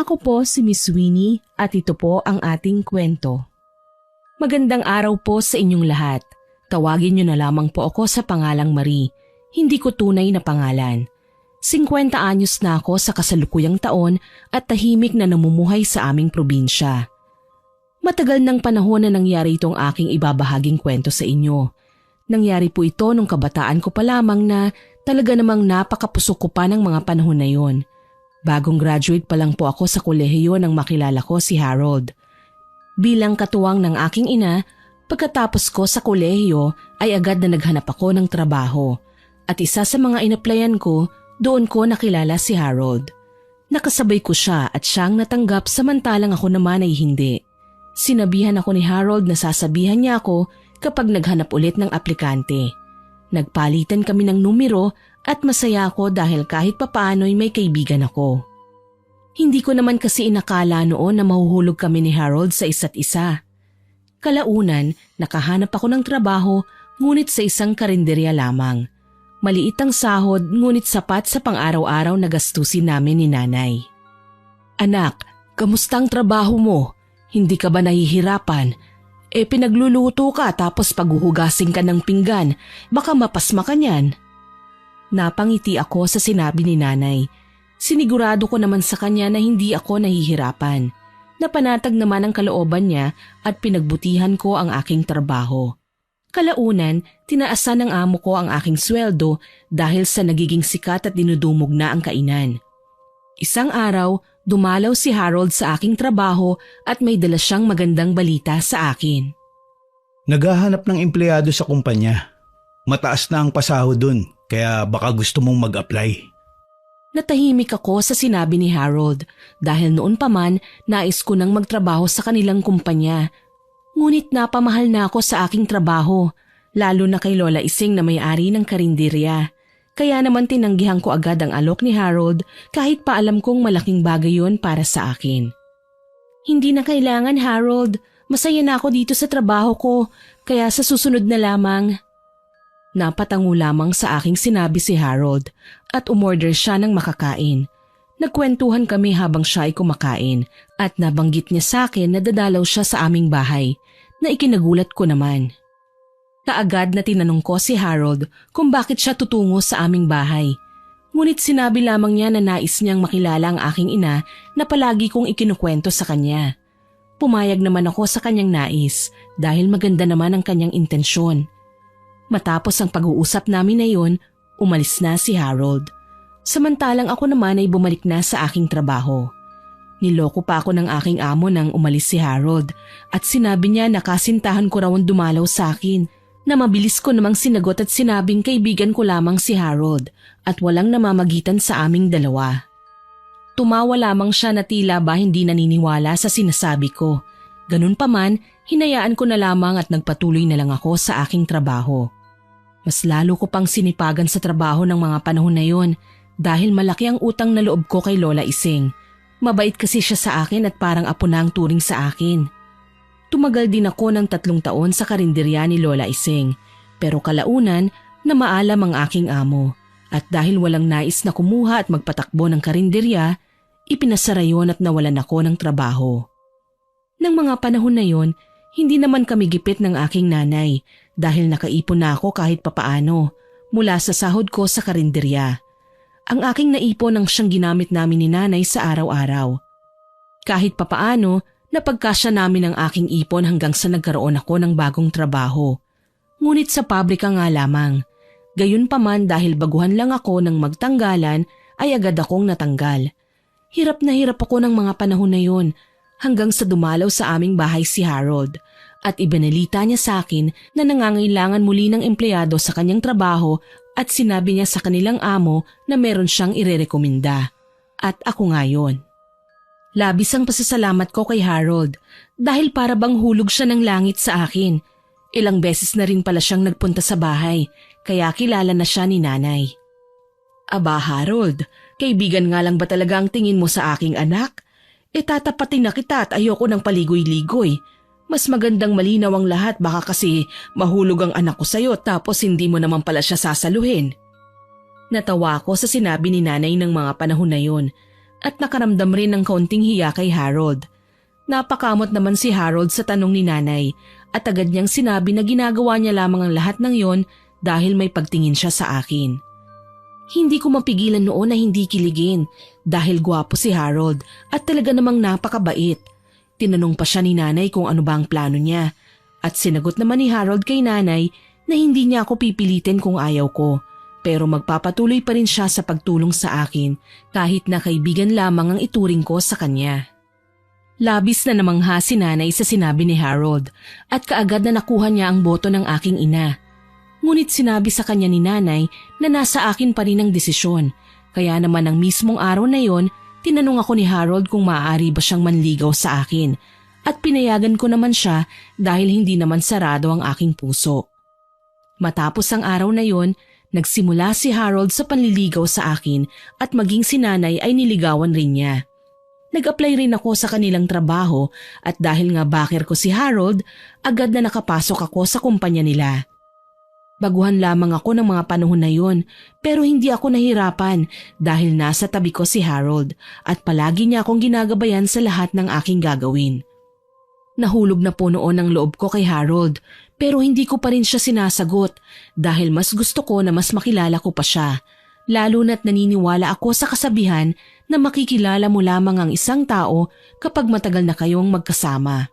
Ako po si Miss Winnie at ito po ang ating kwento. Magandang araw po sa inyong lahat. Tawagin niyo na lamang po ako sa pangalang Marie. Hindi ko tunay na pangalan. 50 anyos na ako sa kasalukuyang taon at tahimik na namumuhay sa aming probinsya. Matagal ng panahon na nangyari itong aking ibabahaging kwento sa inyo. Nangyari po ito nung kabataan ko pa lamang na talaga namang napakapusok ko pa ng mga panahon na yon. Bagong graduate pa lang po ako sa kolehiyo nang makilala ko si Harold. Bilang katuwang ng aking ina, pagkatapos ko sa kolehiyo ay agad na naghanap ako ng trabaho. At isa sa mga inaplayan ko, doon ko nakilala si Harold. Nakasabay ko siya at siyang natanggap samantalang ako naman ay hindi. Sinabihan ako ni Harold na sasabihan niya ako kapag naghanap ulit ng aplikante. Nagpalitan kami ng numero at masaya ako dahil kahit papaano'y may kaibigan ako. Hindi ko naman kasi inakala noon na mahuhulog kami ni Harold sa isa't isa. Kalaunan, nakahanap ako ng trabaho ngunit sa isang karinderya lamang. Maliit ang sahod ngunit sapat sa pang-araw-araw na gastusin namin ni nanay. Anak, kamusta ang trabaho mo? Hindi ka ba nahihirapan? Pinagluluto ka tapos paghuhugasing ka ng pinggan, baka mapasma ka niyan. Napangiti ako sa sinabi ni nanay. Sinigurado ko naman sa kanya na hindi ako nahihirapan. Napanatag naman ang kalooban niya at pinagbutihan ko ang aking trabaho. Kalaunan, tinaasan ng amo ko ang aking sweldo dahil sa nagiging sikat at dinudumog na ang kainan. Isang araw, dumalaw si Harold sa aking trabaho at may dala siyang magandang balita sa akin. Naghahanap ng empleyado sa kumpanya. Mataas na ang pasahod dun, kaya baka gusto mong mag-apply. Natahimik ako sa sinabi ni Harold dahil noon pa man nais ko nang magtrabaho sa kanilang kumpanya. Ngunit napamahal na ako sa aking trabaho, lalo na kay Lola Ising na may-ari ng karinderya. Kaya naman tinanggihan ko agad ang alok ni Harold kahit pa alam kong malaking bagay yon para sa akin. Hindi na kailangan, Harold. Masaya na ako dito sa trabaho ko, kaya sa susunod na lamang. Napatango lamang sa aking sinabi si Harold at umorder siya ng makakain. Nagkwentuhan kami habang siya ay kumakain at nabanggit niya sa akin na dadalaw siya sa aming bahay na ikinagulat ko naman. Kaagad na tinanong ko si Harold kung bakit siya tutungo sa aming bahay. Ngunit sinabi lamang niya na nais niyang makilala ang aking ina na palagi kong ikinukwento sa kanya. Pumayag naman ako sa kanyang nais dahil maganda naman ang kanyang intensyon. Matapos ang pag-uusap namin na yon, umalis na si Harold. Samantalang ako naman ay bumalik na sa aking trabaho. Niloko pa ako ng aking amo nang umalis si Harold at sinabi niya na kasintahan ko raw ang dumalaw sa akin. Na mabilis ko namang sinagot at sinabing kaibigan ko lamang si Harold at walang namamagitan sa aming dalawa. Tumawa lamang siya na tila ba hindi naniniwala sa sinasabi ko. Ganun pa man, hinayaan ko na lamang at nagpatuloy na lang ako sa aking trabaho. Mas lalo ko pang sinipagan sa trabaho ng mga panahon na yon dahil malaki ang utang na loob ko kay Lola Ising. Mabait kasi siya sa akin at parang apo na ang turing sa akin. Tumagal din ako ng 3 taon sa karinderya ni Lola Ising, pero kalaunan na maalam ang aking amo at dahil walang nais na kumuha at magpatakbo ng karinderya, ipinasara yon at nawalan ako ng trabaho. Nang mga panahon na yon, hindi naman kami gipit ng aking nanay dahil nakaipon na ako kahit papaano mula sa sahod ko sa karinderya. Ang aking naipon ang siyang ginamit namin ni nanay sa araw-araw. Kahit papaano, napagkasya namin ang aking ipon hanggang sa nagkaroon ako ng bagong trabaho. Ngunit sa pabrika nga lamang. Gayunpaman dahil baguhan lang ako ng magtanggalan ay agad akong natanggal. Hirap na hirap ako ng mga panahon na yon hanggang sa dumalaw sa aming bahay si Harold at ibinalita niya sa akin na nangangailangan muli ng empleyado sa kanyang trabaho at sinabi niya sa kanilang amo na meron siyang irerekomenda. At ako nga yon. Labis ang pasasalamat ko kay Harold dahil para bang hulog siya ng langit sa akin. Ilang beses na rin pala siyang nagpunta sa bahay kaya kilala na siya ni nanay. Aba Harold, kaibigan nga lang ba talaga ang tingin mo sa aking anak? Tatapatin na kita at ayoko ng paligoy-ligoy. Mas magandang malinaw ang lahat baka kasi mahulog ang anak ko sa'yo tapos hindi mo naman pala siya sasaluhin. Natawa ko sa sinabi ni nanay ng mga panahon na yon. at nakaramdam rin ng kaunting hiya kay Harold. Napakamot naman si Harold sa tanong ni nanay at agad niyang sinabi na ginagawa niya lamang ang lahat ng yon dahil may pagtingin siya sa akin. Hindi ko mapigilan noon na hindi kiligin dahil gwapo si Harold at talaga namang napakabait. Tinanong pa siya ni nanay kung ano ba ang plano niya at sinagot naman ni Harold kay nanay na hindi niya ako pipilitin kung ayaw ko. Pero magpapatuloy pa rin siya sa pagtulong sa akin kahit na kaibigan lamang ang ituring ko sa kanya. Labis na namangha si nanay sa sinabi ni Harold at kaagad na nakuha niya ang boto ng aking ina. Ngunit sinabi sa kanya ni nanay na nasa akin pa rin ang desisyon. Kaya naman ang mismong araw na yon, tinanong ako ni Harold kung maaari ba siyang manligaw sa akin at pinayagan ko naman siya dahil hindi naman sarado ang aking puso. Matapos ang araw na yon, nagsimula si Harold sa panliligaw sa akin at maging si nanay ay niligawan rin niya. Nag-apply rin ako sa kanilang trabaho at dahil nga baker ko si Harold, agad na nakapasok ako sa kumpanya nila. Baguhan lamang ako ng mga panahon na yon pero hindi ako nahirapan dahil nasa tabi ko si Harold at palagi niya akong ginagabayan sa lahat ng aking gagawin. Nahulog na po noon ang loob ko kay Harold pero hindi ko pa rin siya sinasagot dahil mas gusto ko na mas makilala ko pa siya. Lalo na't naniniwala ako sa kasabihan na makikilala mo lamang ang isang tao kapag matagal na kayong magkasama.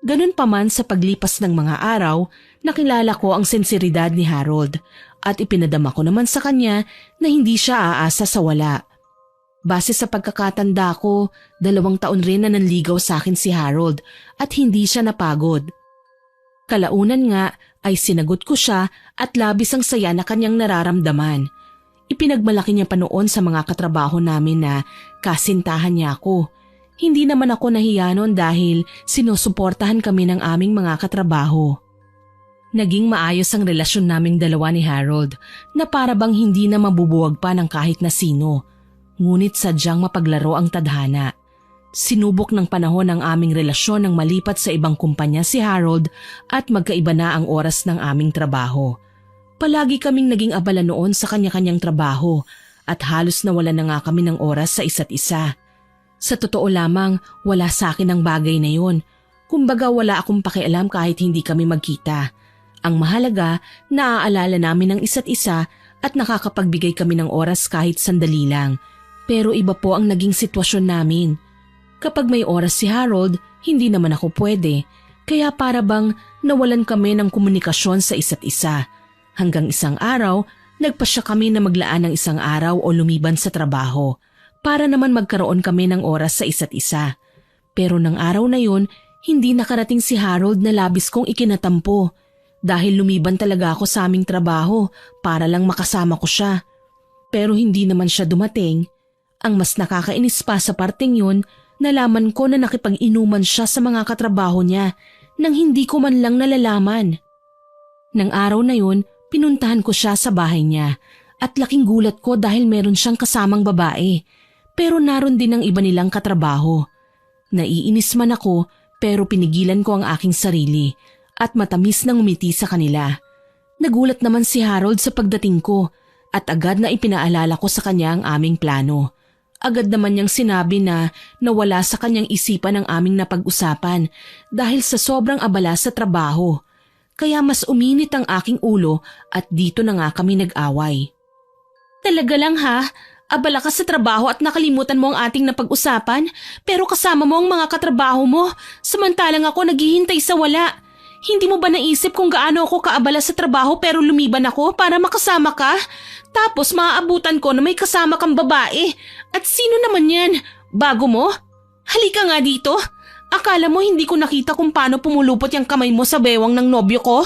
Ganun pa man sa paglipas ng mga araw, nakilala ko ang sinseridad ni Harold at ipinadama ko naman sa kanya na hindi siya aasa sa wala. Base sa pagkakatanda ko, 2 taon rin na nanligaw sa akin si Harold at hindi siya napagod. Kalaunan nga ay sinagot ko siya at labis ang saya na kanyang nararamdaman. Ipinagmalaki niya pa noon sa mga katrabaho namin na kasintahan niya ako. Hindi naman ako nahiya noon dahil sinusuportahan kami ng aming mga katrabaho. Naging maayos ang relasyon naming dalawa ni Harold na para bang hindi na mabubuwag pa ng kahit na sino. Ngunit sadyang mapaglaro ang tadhana. Sinubok ng panahon ang aming relasyon nang malipat sa ibang kumpanya si Harold at magkaiba na ang oras ng aming trabaho. Palagi kaming naging abala noon sa kanya-kanyang trabaho at halos nawala na nga kami ng oras sa isa't isa. Sa totoo lamang, wala sa akin ang bagay na yon. Kumbaga wala akong pakialam kahit hindi kami magkita. Ang mahalaga, naaalala namin ang isa't isa at nakakapagbigay kami ng oras kahit sandali lang. Pero iba po ang naging sitwasyon namin. Kapag may oras si Harold, hindi naman ako pwede. Kaya para bang nawalan kami ng komunikasyon sa isa't isa. Hanggang isang araw, nagpasya kami na maglaan ng isang araw o lumiban sa trabaho para naman magkaroon kami ng oras sa isa't isa. Pero ng araw na yun, hindi nakarating si Harold na labis kong ikinatampo dahil lumiban talaga ako sa aming trabaho para lang makasama ko siya. Pero hindi naman siya dumating. Ang mas nakakainis pa sa parting yun, nalaman ko na nakipag-inuman siya sa mga katrabaho niya nang hindi ko man lang nalalaman. Nang araw na yun, pinuntahan ko siya sa bahay niya at laking gulat ko dahil meron siyang kasamang babae pero naroon din ang iba nilang katrabaho. Naiinis man ako pero pinigilan ko ang aking sarili at matamis na ngumiti sa kanila. Nagulat naman si Harold sa pagdating ko at agad na ipinaalala ko sa kanya ang aming plano. Agad naman niyang sinabi na nawala sa kanyang isipan ang aming napag-usapan dahil sa sobrang abala sa trabaho. Kaya mas uminit ang aking ulo at dito na nga kami nag-away. Talaga lang ha? Abala ka sa trabaho at nakalimutan mo ang ating napag-usapan pero kasama mo ang mga katrabaho mo samantalang ako naghihintay sa wala. Hindi mo ba naisip kung gaano ako kaabala sa trabaho pero lumiban ako para makasama ka? Tapos maaabutan ko na may kasama kang babae. At sino naman yan? Bago mo? Halika nga dito. Akala mo hindi ko nakita kung paano pumulupot yung kamay mo sa bewang ng nobyo ko?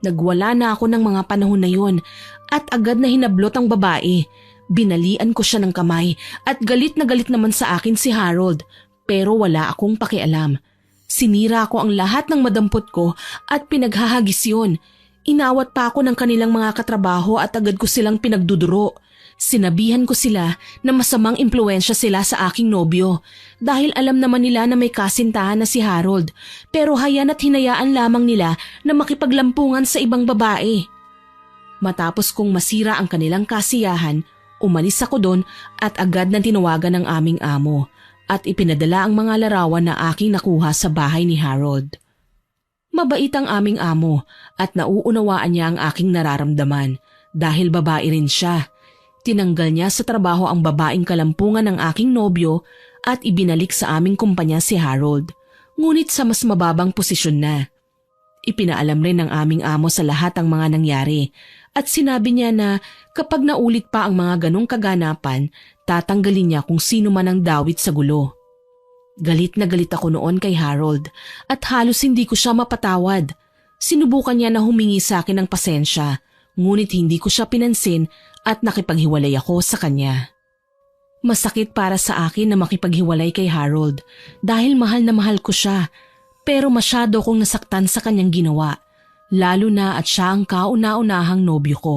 Nagwala na ako ng mga panahon na yun at agad na hinablot ang babae. Binalian ko siya ng kamay at galit na galit naman sa akin si Harold pero wala akong pakialam. Sinira ko ang lahat ng madampot ko at pinaghahagis yun. Inawat pa ako ng kanilang mga katrabaho at agad ko silang pinagduduro. Sinabihan ko sila na masamang impluwensya sila sa aking nobyo dahil alam naman nila na may kasintahan na si Harold pero hayan at hinayaan lamang nila na makipaglampungan sa ibang babae. Matapos kong masira ang kanilang kasiyahan, Umalis ako doon at agad na tinawagan ng aming amo at ipinadala ang mga larawan na aking nakuha sa bahay ni Harold. Mabait ang aming amo at nauunawaan niya ang aking nararamdaman dahil babae rin siya. Tinanggal niya sa trabaho ang babaeng kalampungan ng aking nobyo at ibinalik sa aming kumpanya si Harold, ngunit sa mas mababang posisyon na. Ipinaalam rin ng aming amo sa lahat ang mga nangyari at sinabi niya na kapag naulit pa ang mga ganong kaganapan, tatanggalin niya kung sino man ang dawit sa gulo. Galit na galit ako noon kay Harold at halos hindi ko siya mapatawad. Sinubukan niya na humingi sa akin ng pasensya, ngunit hindi ko siya pinansin at nakipaghiwalay ako sa kanya. Masakit para sa akin na makipaghiwalay kay Harold dahil mahal na mahal ko siya, pero masyado akong nasaktan sa kanyang ginawa, lalo na at siya ang kauna-unahang nobyo ko.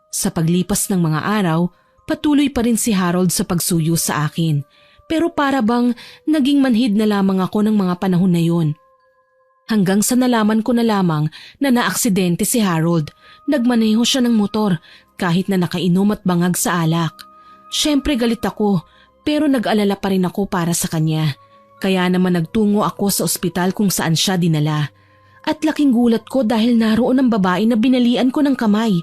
Sa paglipas ng mga araw, patuloy pa rin si Harold sa pagsuyo sa akin, pero para bang naging manhid na lamang ako ng mga panahon na yun. Hanggang sa nalaman ko na lamang na naaksidente si Harold, nagmaneho siya ng motor kahit na nakainom at bangag sa alak. Siyempre galit ako, pero nag-alala pa rin ako para sa kanya. Kaya naman nagtungo ako sa ospital kung saan siya dinala. At laking gulat ko dahil naroon ang babae na binalian ko ng kamay.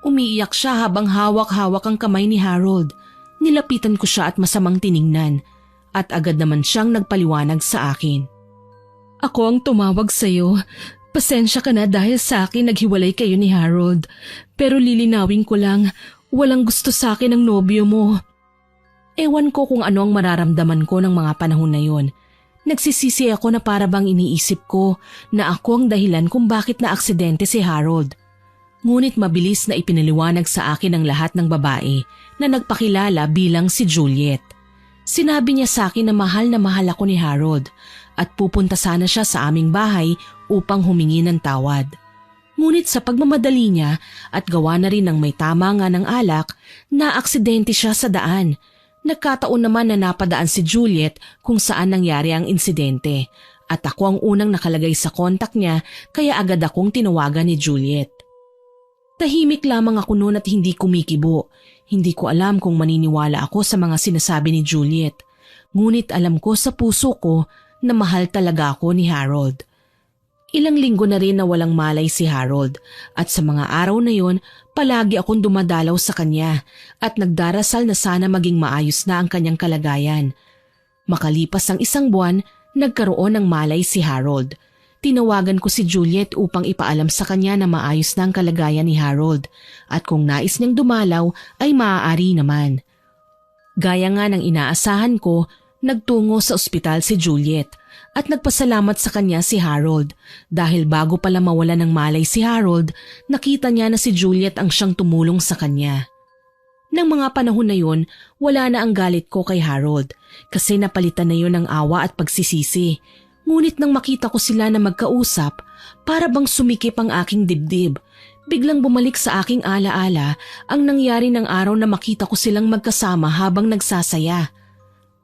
Umiiyak siya habang hawak-hawak ang kamay ni Harold. Nilapitan ko siya at masamang tiningnan. At agad naman siyang nagpaliwanag sa akin. Ako ang tumawag sa'yo. Pasensya ka na dahil sa akin naghiwalay kayo ni Harold. Pero lilinawin ko lang, walang gusto sa akin ang nobyo mo. Ewan ko kung ano ang mararamdaman ko ng mga panahon na yon. Nagsisisi ako na para bang iniisip ko na ako ang dahilan kung bakit na-aksidente si Harold. Ngunit mabilis na ipinaliwanag sa akin ang lahat ng babae na nagpakilala bilang si Juliet. Sinabi niya sa akin na mahal ako ni Harold at pupunta sana siya sa aming bahay upang humingi ng tawad. Ngunit sa pagmamadali niya at gawa na rin ng may tama nga ng alak, na-aksidente siya sa daan. Nagkataon naman na napadaan si Juliet kung saan nangyari ang insidente at ako ang unang nakalagay sa kontak niya kaya agad akong tinawagan ni Juliet. Tahimik lamang ako noon at hindi kumikibo. Hindi ko alam kung maniniwala ako sa mga sinasabi ni Juliet. Ngunit alam ko sa puso ko na mahal talaga ako ni Harold. Ilang linggo na rin na walang malay si Harold at sa mga araw na yon palagi akong dumadalaw sa kanya at nagdarasal na sana maging maayos na ang kanyang kalagayan. Makalipas ang 1 buwan, nagkaroon ng malay si Harold. Tinawagan ko si Juliet upang ipaalam sa kanya na maayos na ang kalagayan ni Harold at kung nais niyang dumalaw ay maaari naman. Gaya nga ng inaasahan ko, nagtungo sa ospital si Juliet at nagpasalamat sa kanya si Harold dahil bago pala mawala ng malay si Harold, nakita niya na si Juliet ang siyang tumulong sa kanya. Nang mga panahon na yun, wala na ang galit ko kay Harold kasi napalitan na yun ng awa at pagsisisi. Ngunit nang makita ko sila na magkausap, para bang sumikip ang aking dibdib. Biglang bumalik sa aking alaala ang nangyari ng araw na makita ko silang magkasama habang nagsasaya.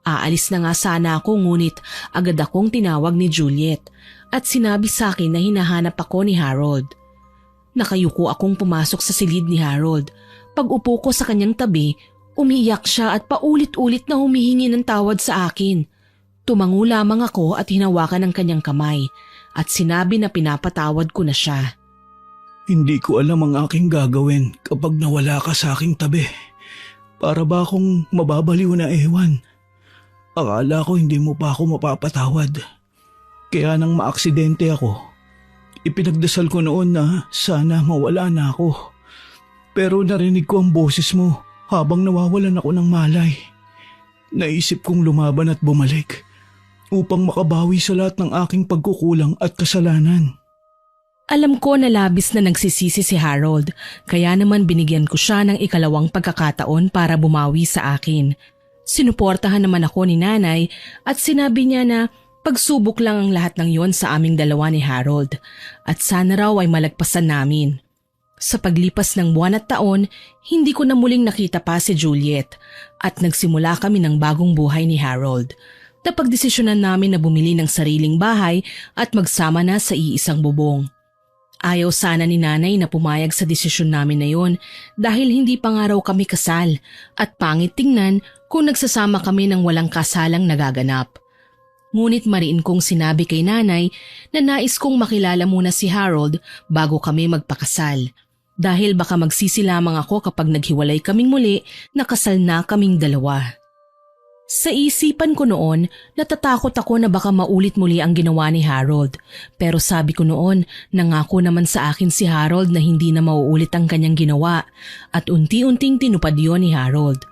Aalis na nga sana ako ngunit agad akong tinawag ni Juliet at sinabi sa akin na hinahanap ako ni Harold. Nakayuko akong pumasok sa silid ni Harold. Pag upo ko sa kanyang tabi, umiiyak siya at paulit-ulit na humihingi ng tawad sa akin. Tumango lamang ako at hinawakan ang kanyang kamay at sinabi na pinapatawad ko na siya. Hindi ko alam ang aking gagawin kapag nawala ka sa aking tabi. Para ba akong mababaliw na ewan? Akala ko hindi mo pa ako mapapatawad. Kaya nang maaksidente ako, ipinagdasal ko noon na sana mawala na ako. Pero narinig ko ang boses mo habang nawawalan ako ng malay. Naisip kong lumaban at bumalik upang makabawi sa lahat ng aking pagkukulang at kasalanan. Alam ko na labis na nagsisisi si Harold, kaya naman binigyan ko siya ng 2 pagkakataon para bumawi sa akin. Sinuportahan naman ako ni nanay at sinabi niya na pagsubok lang ang lahat ng yon sa aming dalawa ni Harold at sana raw ay malagpasan namin. Sa paglipas ng buwan at taon, hindi ko na muling nakita pa si Juliet at nagsimula kami ng bagong buhay ni Harold. Napagdesisyonan namin na bumili ng sariling bahay at magsama na sa iisang bubong. Ayaw sana ni nanay na pumayag sa desisyon namin na yon dahil hindi pa nga raw kami kasal at pangit tingnan kung nagsasama kami ng walang kasalang nagaganap. Ngunit mariin kong sinabi kay nanay na nais kong makilala muna si Harold bago kami magpakasal. Dahil baka magsisi lamang ako kapag naghiwalay kaming muli na kasal na kaming dalawa. Sa isipan ko noon, natatakot ako na baka maulit muli ang ginawa ni Harold. Pero sabi ko noon, nangako naman sa akin si Harold na hindi na mauulit ang kanyang ginawa at unti-unting tinupad yon ni Harold.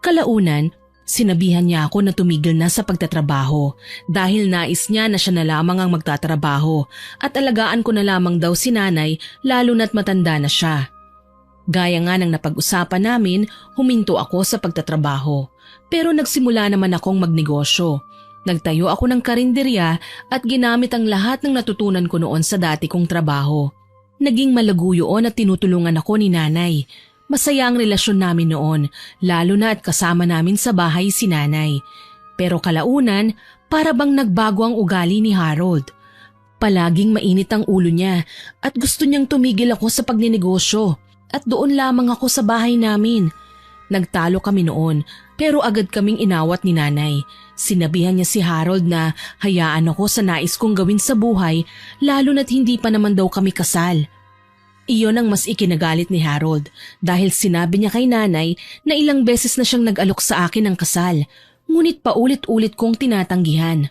Kalaunan, sinabihan niya ako na tumigil na sa pagtatrabaho dahil nais niya na siya na lamang ang magtatrabaho at alagaan ko na lamang daw si nanay lalo na't matanda na siya. Gaya nga ng napag-usapan namin, huminto ako sa pagtatrabaho. Pero nagsimula naman akong magnegosyo. Nagtayo ako ng karinderya at ginamit ang lahat ng natutunan ko noon sa dati kong trabaho. Naging malago yun at tinutulungan ako ni nanay. Masaya ang relasyon namin noon, lalo na at kasama namin sa bahay si nanay. Pero kalaunan, para bang nagbago ang ugali ni Harold. Palaging mainit ang ulo niya at gusto niyang tumigil ako sa pagninegosyo at doon lamang ako sa bahay namin. Nagtalo kami noon pero agad kaming inawat ni nanay. Sinabihan niya si Harold na hayaan ako sa nais kong gawin sa buhay lalo na't hindi pa naman daw kami kasal. Iyon ang mas ikinagalit ni Harold dahil sinabi niya kay nanay na ilang beses na siyang nag-alok sa akin ng kasal ngunit paulit-ulit kong tinatanggihan.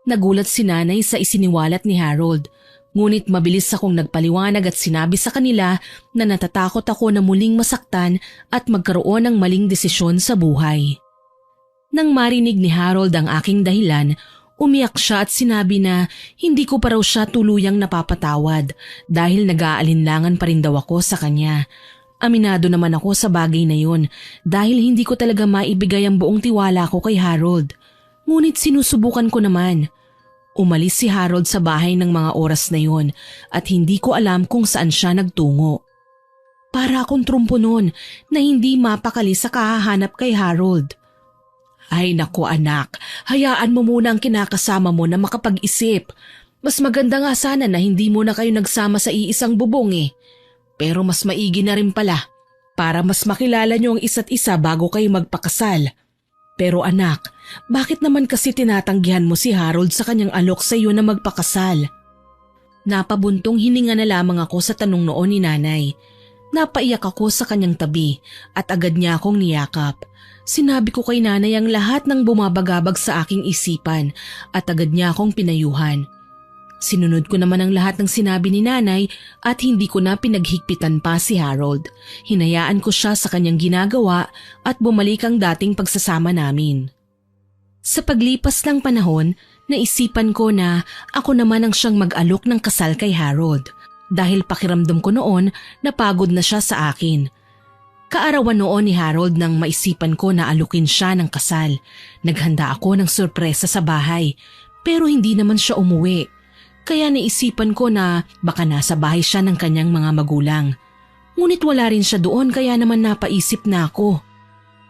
Nagulat si nanay sa isiniwalat ni Harold. Ngunit mabilis akong nagpaliwanag at sinabi sa kanila na natatakot ako na muling masaktan at magkaroon ng maling desisyon sa buhay. Nang marinig ni Harold ang aking dahilan, umiyak siya at sinabi na hindi ko pa raw siya tuluyang napapatawad dahil nag-aalinlangan pa rin daw ako sa kanya. Aminado naman ako sa bagay na yun dahil hindi ko talaga maibigay ang buong tiwala ko kay Harold. Ngunit sinusubukan ko naman. Umalis si Harold sa bahay ng mga oras na yon at hindi ko alam kung saan siya nagtungo. Para akong trumpo noon na hindi mapakali sa kahahanap kay Harold. Ay naku anak, hayaan mo muna ang kinakasama mo na makapag-isip. Mas maganda nga sana na hindi mo na kayo nagsama sa iisang bubong eh. Pero mas maigi na rin pala para mas makilala niyo ang isa't isa bago kayo magpakasal. Pero anak, bakit naman kasi tinatanggihan mo si Harold sa kanyang alok sa iyo na magpakasal? Napabuntong hininga na lamang ako sa tanong noon ni nanay. Napaiyak ako sa kanyang tabi at agad niya akong niyakap. Sinabi ko kay nanay ang lahat ng bumabagabag sa aking isipan at agad niya akong pinayuhan. Sinunod ko naman ang lahat ng sinabi ni nanay at hindi ko na pinaghigpitan pa si Harold. Hinayaan ko siya sa kanyang ginagawa at bumalik ang dating pagsasama namin. Sa paglipas ng panahon, naisipan ko na ako naman ang siyang mag-alok ng kasal kay Harold dahil pakiramdam ko noon na pagod na siya sa akin. Kaarawan noon ni Harold nang maisipan ko na alukin siya ng kasal. Naghanda ako ng sorpresa sa bahay pero hindi naman siya umuwi. Kaya naisipan ko na baka nasa bahay siya ng kanyang mga magulang. Ngunit wala rin siya doon kaya naman napaisip na ako.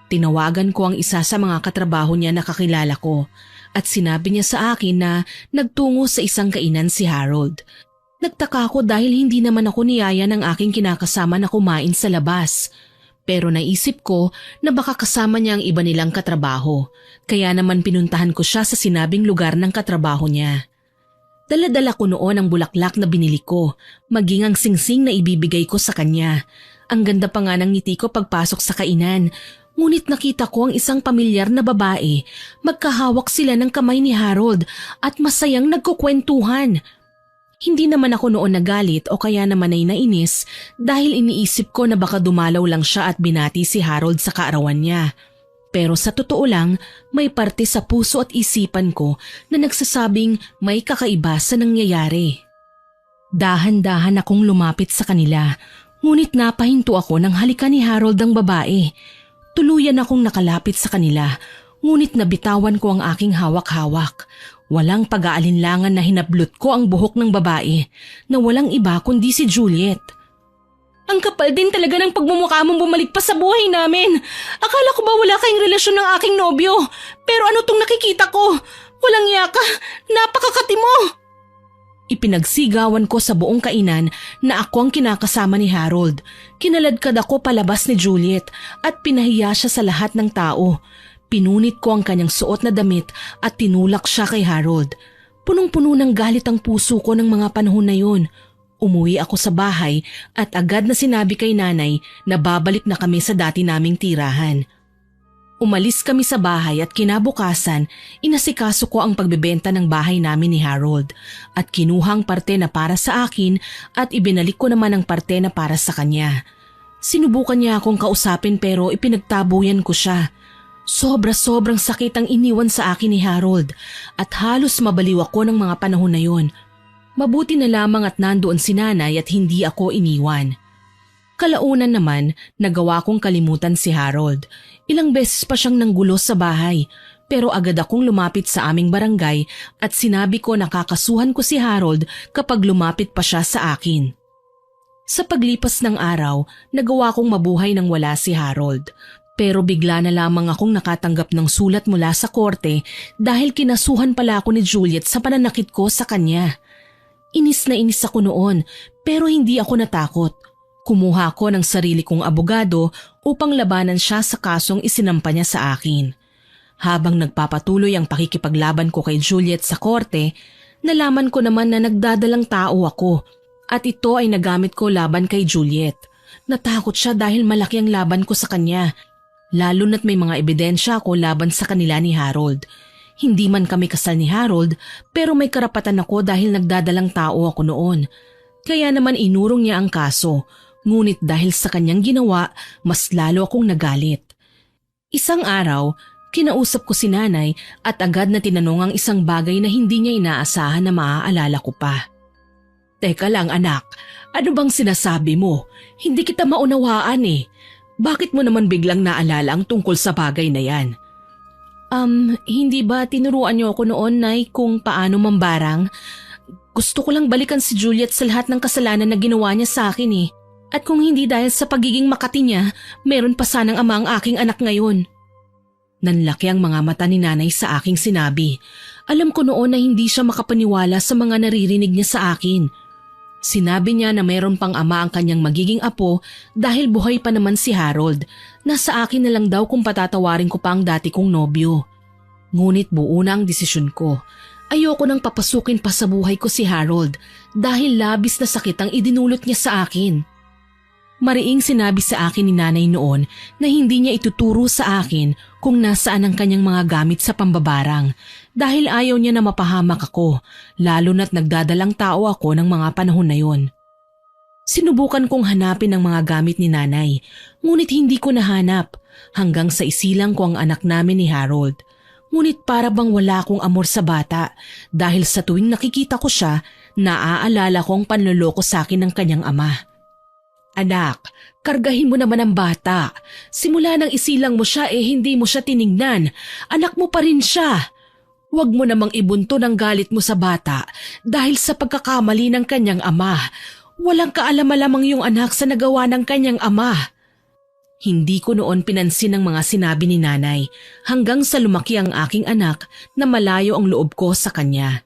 Tinawagan ko ang isa sa mga katrabaho niya na kakilala ko at sinabi niya sa akin na nagtungo sa isang kainan si Harold. Nagtaka ako dahil hindi naman ako niyaya ng aking kinakasama na kumain sa labas. Pero naisip ko na baka kasama niya ang iba nilang katrabaho. Kaya naman pinuntahan ko siya sa sinabing lugar ng katrabaho niya. Dala-dala ko noon ang bulaklak na binili ko, maging ang singsing na ibibigay ko sa kanya. Ang ganda pa nga ng ngiti ko pagpasok sa kainan. Ngunit nakita ko ang isang pamilyar na babae. Magkahawak sila ng kamay ni Harold at masayang nagkukwentuhan. Hindi naman ako noon nagalit o kaya naman ay nainis dahil iniisip ko na baka dumalaw lang siya at binati si Harold sa kaarawan niya. Pero sa totoo lang, may parte sa puso at isipan ko na nagsasabing may kakaiba sa nangyayari. Dahan-dahan akong lumapit sa kanila, ngunit napahinto ako nang halikan ni Harold ang babae. Tuluyan akong nakalapit sa kanila, ngunit nabitawan ko ang aking hawak-hawak. Walang pag-aalinlangan na hinablot ko ang buhok ng babae na walang iba kundi si Juliet. Ang kapal din talaga ng pagmumukha mong bumalik pa sa buhay namin. Akala ko ba wala kayong relasyon ng aking nobyo? Pero ano tong nakikita ko? Walang yaka, napakakati mo. Ipinagsigawan ko sa buong kainan na ako ang kinakasama ni Harold. Kinaladkad ako palabas ni Juliet at pinahiya siya sa lahat ng tao. Pinunit ko ang kanyang suot na damit at tinulak siya kay Harold. Punong-puno ng galit ang puso ko ng mga panahon na yun. Umuwi ako sa bahay at agad na sinabi kay nanay na babalik na kami sa dati naming tirahan. Umalis kami sa bahay at kinabukasan, inasikaso ko ang pagbebenta ng bahay namin ni Harold at kinuhang parte na para sa akin at ibinalik ko naman ang parte na para sa kanya. Sinubukan niya akong kausapin pero ipinagtabuyan ko siya. Sobra-sobrang sakit ang iniwan sa akin ni Harold at halos mabaliw ako ng mga panahon na yon. Mabuti na lamang at nandoon si nanay at hindi ako iniwan. Kalaunan naman, nagawa kong kalimutan si Harold. Ilang beses pa siyang nanggulo sa bahay, pero agad akong lumapit sa aming barangay at sinabi ko na kakasuhan ko si Harold kapag lumapit pa siya sa akin. Sa paglipas ng araw, nagawa kong mabuhay nang wala si Harold. Pero bigla na lamang akong nakatanggap ng sulat mula sa korte dahil kinasuhan pala ako ni Juliet sa pananakit ko sa kanya. Inis na inis ako noon pero hindi ako natakot. Kumuha ko ng sarili kong abogado upang labanan siya sa kasong isinampa niya sa akin. Habang nagpapatuloy ang pakikipaglaban ko kay Juliet sa korte, nalaman ko naman na nagdadalang tao ako at ito ay nagamit ko laban kay Juliet. Natakot siya dahil malaki ang laban ko sa kanya, lalo na't may mga ebidensya ako laban sa kanila ni Harold. Hindi man kami kasal ni Harold pero may karapatan ako dahil nagdadalang tao ako noon. Kaya naman inurong niya ang kaso. Ngunit dahil sa kanyang ginawa, mas lalo akong nagalit. Isang araw, kinausap ko si nanay at agad na tinanong ang isang bagay na hindi niya inaasahan na maaalala ko pa. Teka lang anak, ano bang sinasabi mo? Hindi kita maunawaan eh. Bakit mo naman biglang naalala ang tungkol sa bagay na yan? Hindi ba tinuruan niyo ako noon, Nay, kung paano mambarang? Gusto ko lang balikan si Juliet sa lahat ng kasalanan na ginawa niya sa akin eh. At kung hindi dahil sa pagiging makati niya, meron pa sanang ama ang aking anak ngayon. Nanlaki ang mga mata ni nanay sa aking sinabi. Alam ko noon na hindi siya makapaniwala sa mga naririnig niya sa akin. Sinabi niya na meron pang ama ang kanyang magiging apo dahil buhay pa naman si Harold. Nasa akin na lang daw kung patatawarin ko pa ang dati kong nobyo. Ngunit buo na ang desisyon ko. Ayoko nang papasukin pa sa buhay ko si Harold dahil labis na sakit ang idinulot niya sa akin. Mariing sinabi sa akin ni nanay noon na hindi niya ituturo sa akin kung nasaan ang kanyang mga gamit sa pambabarang dahil ayaw niya na mapahamak ako, lalo na't nagdadalang tao ako ng mga panahon na yon. Sinubukan kong hanapin ang mga gamit ni nanay, ngunit hindi ko nahanap hanggang sa isilang ko ang anak namin ni Harold. Ngunit para bang wala akong amor sa bata dahil sa tuwing nakikita ko siya, naaalala ko ang panloloko sa akin ng kanyang ama. Anak, kargahin mo naman ang bata. Simula nang isilang mo siya hindi mo siya tinignan. Anak mo pa rin siya. Huwag mo namang ibunto ng galit mo sa bata dahil sa pagkakamali ng kanyang ama. Walang kaalam-alamang yung anak sa nagawa ng kanyang ama. Hindi ko noon pinansin ang mga sinabi ni nanay hanggang sa lumaki ang aking anak na malayo ang loob ko sa kanya.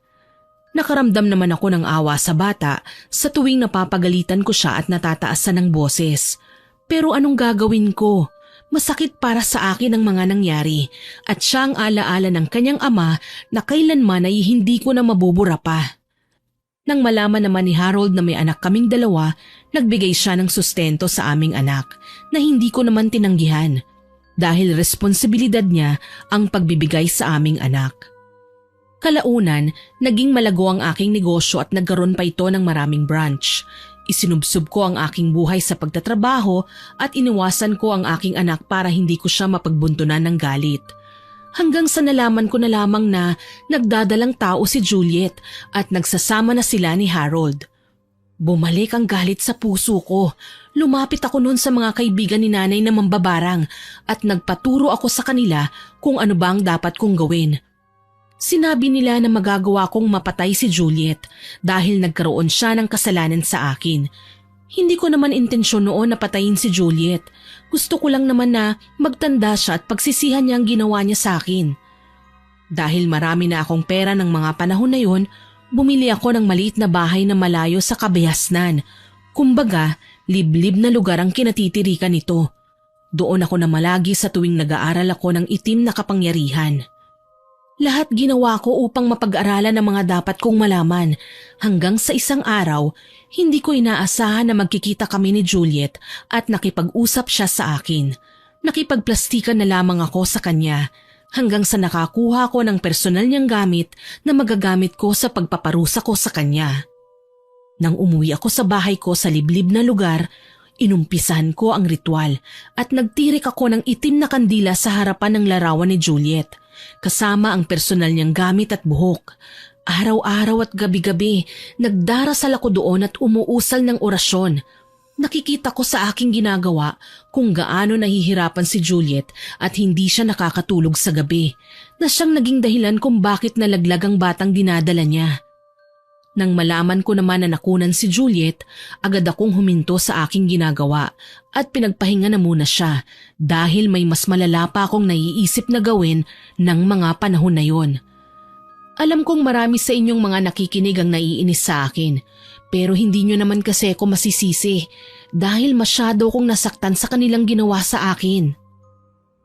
Nakaramdam naman ako ng awa sa bata sa tuwing napapagalitan ko siya at natataasan ng boses. Pero anong gagawin ko? Masakit para sa akin ang mga nangyari at siya ang alaala ng kanyang ama na kailanman ay hindi ko na mabubura pa. Nang malaman naman ni Harold na may anak kaming dalawa, nagbigay siya ng sustento sa aming anak na hindi ko naman tinanggihan dahil responsibilidad niya ang pagbibigay sa aming anak. Kalaunan, naging malago ang aking negosyo at nagkaroon pa ito ng maraming branch. Isinubsob ko ang aking buhay sa pagtatrabaho at iniwasan ko ang aking anak para hindi ko siya mapagbuntunan ng galit. Hanggang sa nalaman ko na lamang na nagdadalang tao si Juliet at nagsasama na sila ni Harold. Bumalik ang galit sa puso ko. Lumapit ako noon sa mga kaibigan ni nanay na mambabarang at nagpaturo ako sa kanila kung ano ba ang dapat kong gawin. Sinabi nila na magagawa kong mapatay si Juliet dahil nagkaroon siya ng kasalanan sa akin. Hindi ko naman intensyon noon na patayin si Juliet. Gusto ko lang naman na magtanda siya at pagsisihan niya ang ginawa niya sa akin. Dahil marami na akong pera ng mga panahon na yun, Bumili ako ng maliit na bahay na malayo sa kabihasnan. Kumbaga, liblib na lugar ang kinatitirikan nito. Doon ako namalagi sa tuwing nag-aaral ako ng itim na kapangyarihan. Lahat ginawa ko upang mapag-aralan ang mga dapat kong malaman hanggang sa isang araw, hindi ko inaasahan na magkikita kami ni Juliet at nakipag-usap siya sa akin. Nakipagplastikan na lamang ako sa kanya hanggang sa nakakuha ko ng personal niyang gamit na magagamit ko sa pagpaparusa ko sa kanya. Nang umuwi ako sa bahay ko sa liblib na lugar, inumpisahan ko ang ritual at nagtirik ako ng itim na kandila sa harapan ng larawan ni Juliet, kasama ang personal niyang gamit at buhok. Araw-araw at gabi-gabi, nagdarasal ako doon at umuusal ng orasyon. Nakikita ko sa aking ginagawa kung gaano nahihirapan si Juliet at hindi siya nakakatulog sa gabi, na siyang naging dahilan kung bakit nalaglag ang batang dinadala niya. Nang malaman ko naman na nakunan si Juliet, agad akong huminto sa aking ginagawa at pinagpahinga na muna siya dahil may mas malala pa akong naiisip na gawin ng mga panahon na yon. Alam kong marami sa inyong mga nakikinig ang naiinis sa akin, pero hindi nyo naman kasi ako masisisi dahil masyado kong nasaktan sa kanilang ginawa sa akin.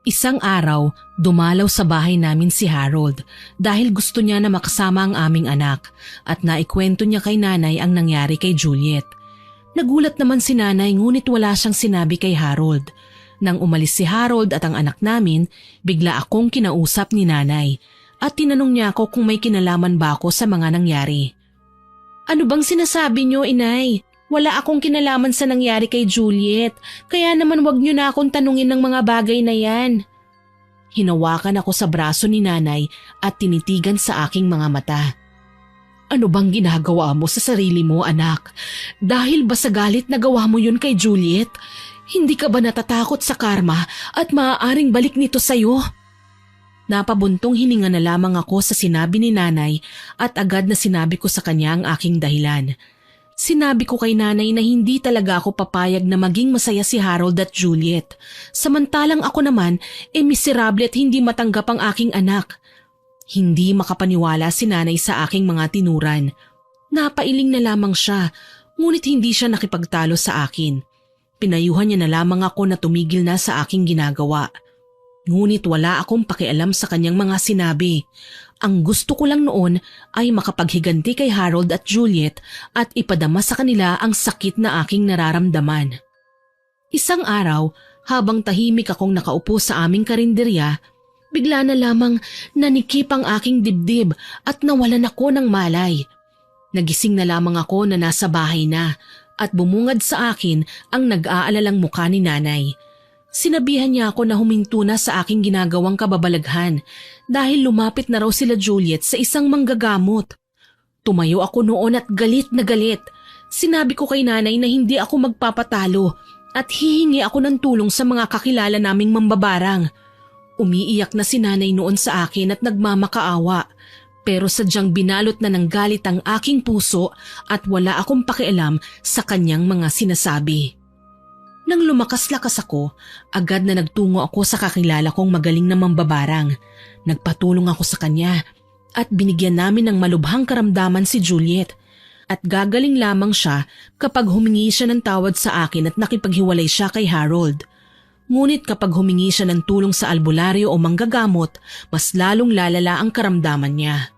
Isang araw, dumalaw sa bahay namin si Harold dahil gusto niya na makasama ang aming anak at naikwento niya kay nanay ang nangyari kay Juliet. Nagulat naman si nanay ngunit wala siyang sinabi kay Harold. Nang umalis si Harold at ang anak namin, bigla akong kinausap ni nanay at tinanong niya ako kung may kinalaman ba ako sa mga nangyari. Ano bang sinasabi niyo, inay? Wala akong kinalaman sa nangyari kay Juliet, kaya naman wag niyo na akong tanungin ng mga bagay na yan. Hinawakan ako sa braso ni nanay at tinitigan sa aking mga mata. Ano bang ginagawa mo sa sarili mo, anak? Dahil ba sa galit na gawa mo yun kay Juliet? Hindi ka ba natatakot sa karma at maaaring balik nito sa'yo? Napabuntong hininga na lamang ako sa sinabi ni nanay at agad na sinabi ko sa kanya ang aking dahilan. Sinabi ko kay nanay na hindi talaga ako papayag na maging masaya si Harold at Juliet. Samantalang ako naman miserable at hindi matanggap ang aking anak. Hindi makapaniwala si nanay sa aking mga tinuran. Napailing na lamang siya, ngunit hindi siya nakipagtalo sa akin. Pinayuhan niya na lamang ako na tumigil na sa aking ginagawa. Ngunit wala akong pakialam sa kanyang mga sinabi. Ang gusto ko lang noon ay makapaghiganti kay Harold at Juliet at ipadama sa kanila ang sakit na aking nararamdaman. Isang araw, habang tahimik akong nakaupo sa aming karinderya, bigla na lamang nanikip ang aking dibdib at nawalan ako ng malay. Nagising na lamang ako na nasa bahay na at bumungad sa akin ang nag-aalalang mukha ni nanay. Sinabihan niya ako na huminto na sa aking ginagawang kababalaghan dahil lumapit na raw sila Juliet sa isang manggagamot. Tumayo ako noon at galit na galit. Sinabi ko kay nanay na hindi ako magpapatalo at hihingi ako ng tulong sa mga kakilala naming mambabarang. Umiiyak na si nanay noon sa akin at nagmamakaawa, pero sadyang binalot na ng galit ang aking puso at wala akong pakialam sa kanyang mga sinasabi. Nang lumakas-lakas ako, agad na nagtungo ako sa kakilala kong magaling na mambabarang. Nagpatulong ako sa kanya at binigyan namin ng malubhang karamdaman si Juliet. At gagaling lamang siya kapag humingi siya ng tawad sa akin at nakipaghiwalay siya kay Harold. Ngunit kapag humingi siya ng tulong sa albularyo o manggagamot, mas lalong lalala ang karamdaman niya.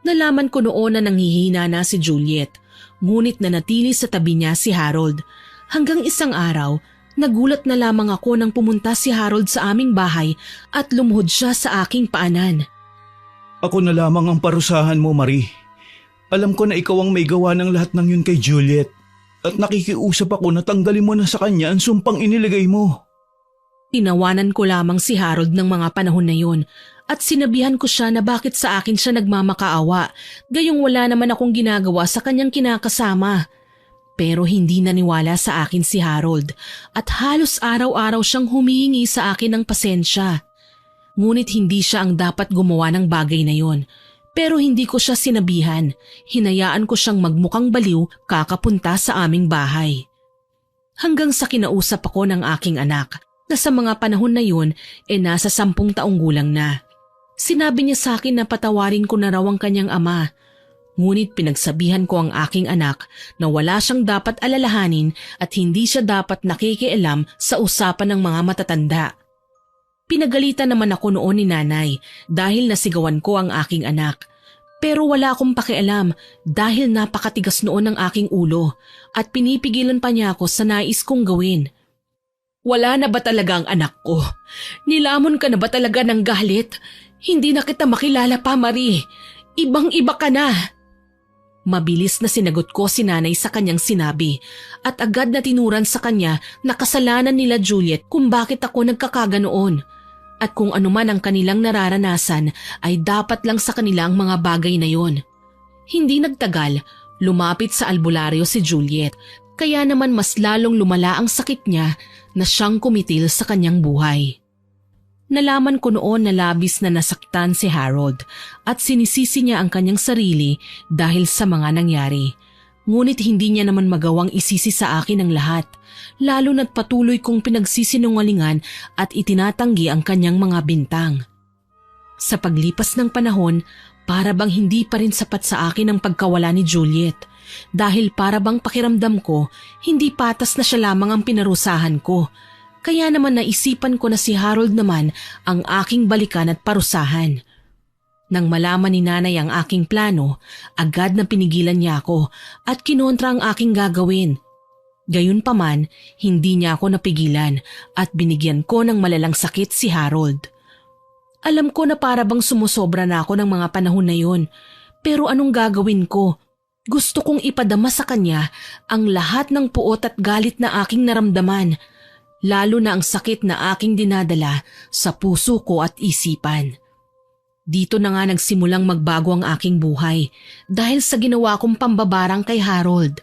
Nalaman ko noon na nanghihina na si Juliet, ngunit nanatili sa tabi niya si Harold. Hanggang isang araw, nagulat na lamang ako nang pumunta si Harold sa aming bahay at lumuhod siya sa aking paanan. Ako na lamang ang parusahan mo, Marie. Alam ko na ikaw ang may gawa ng lahat ng yun kay Juliet at nakikiusap ako na tanggalin mo na sa kanya ang sumpang iniligay mo. Tinawanan ko lamang si Harold ng mga panahon na yun at sinabihan ko siya na bakit sa akin siya nagmamakaawa, gayong wala naman akong ginagawa sa kanyang kinakasama. Pero hindi naniwala sa akin si Harold at halos araw-araw siyang humihingi sa akin ng pasensya. Ngunit hindi siya ang dapat gumawa ng bagay na yon. Pero hindi ko siya sinabihan. Hinayaan ko siyang magmukhang baliw kakapunta sa aming bahay. Hanggang sa kinausap ako ng aking anak na sa mga panahon na yun nasa 10 taong gulang na. Sinabi niya sa akin na patawarin ko na raw ang kanyang ama. Ngunit pinagsabihan ko ang aking anak na wala siyang dapat alalahanin at hindi siya dapat nakikialam sa usapan ng mga matatanda. Pinagalitan naman ako noon ni nanay dahil nasigawan ko ang aking anak. Pero wala akong pakialam dahil napakatigas noon ng aking ulo at pinipigilan pa niya ako sa nais kong gawin. Wala na ba talaga ang anak ko? Nilamon ka na ba talaga ng galit? Hindi na kita makilala pa, Marie. Ibang-iba ka na. Mabilis na sinagot ko si nanay sa kanyang sinabi at agad na tinuran sa kanya na kasalanan nila Juliet kung bakit ako nagkakaganoon. At kung anuman ang kanilang nararanasan ay dapat lang sa kanilang mga bagay na yon. Hindi nagtagal, lumapit sa albularyo si Juliet, kaya naman mas lalong lumala ang sakit niya na siyang kumitil sa kanyang buhay. Nalaman ko noon na labis na nasaktan si Harold at sinisisi niya ang kanyang sarili dahil sa mga nangyari. Ngunit hindi niya naman magawang isisi sa akin ang lahat, lalo na't patuloy kong pinagsisinungalingan at itinatanggi ang kanyang mga bintang. Sa paglipas ng panahon, para bang hindi pa rin sapat sa akin ang pagkawala ni Juliet dahil para bang pakiramdam ko hindi patas na siya lamang ang pinarusahan ko. Kaya naman naisipan ko na si Harold naman ang aking balikan at parusahan. Nang malaman ni nanay ang aking plano, agad na pinigilan niya ako at kinontra ang aking gagawin. Gayunpaman, hindi niya ako napigilan at binigyan ko ng malalang sakit si Harold. Alam ko na para bang sumusobra na ako ng mga panahon na yun, pero anong gagawin ko? Gusto kong ipadama sa kanya ang lahat ng puot at galit na aking naramdaman, lalo na ang sakit na aking dinadala sa puso ko at isipan. Dito na nga nagsimulang magbago ang aking buhay dahil sa ginawa kong pambabarang kay Harold.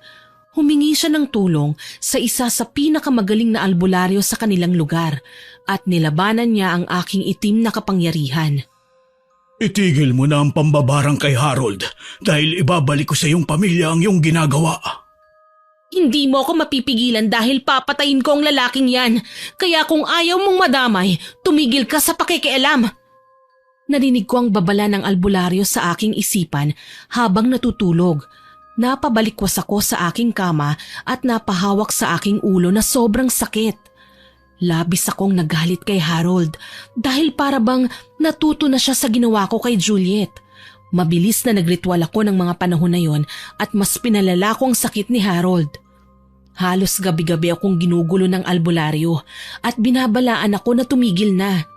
Humingi siya ng tulong sa isa sa pinakamagaling na albularyo sa kanilang lugar at nilabanan niya ang aking itim na kapangyarihan. Itigil mo na ang pambabarang kay Harold dahil ibabalik ko sa iyong pamilya ang iyong ginagawa. Hindi mo ako mapipigilan dahil papatayin ko ang lalaking yan. Kaya kung ayaw mong madamay, tumigil ka sa pakikialam. Narinig ko ang babala ng albularyo sa aking isipan habang natutulog. Napabalikwas ako sa aking kama at napahawak sa aking ulo na sobrang sakit. Labis akong nagalit kay Harold dahil para bang natuto na siya sa ginawa ko kay Juliet. Mabilis na nagritual ako ng mga panahon na yon at mas pinalala ko ang sakit ni Harold. Halos gabi-gabi akong ginugulo ng albularyo at binabalaan ako na tumigil na.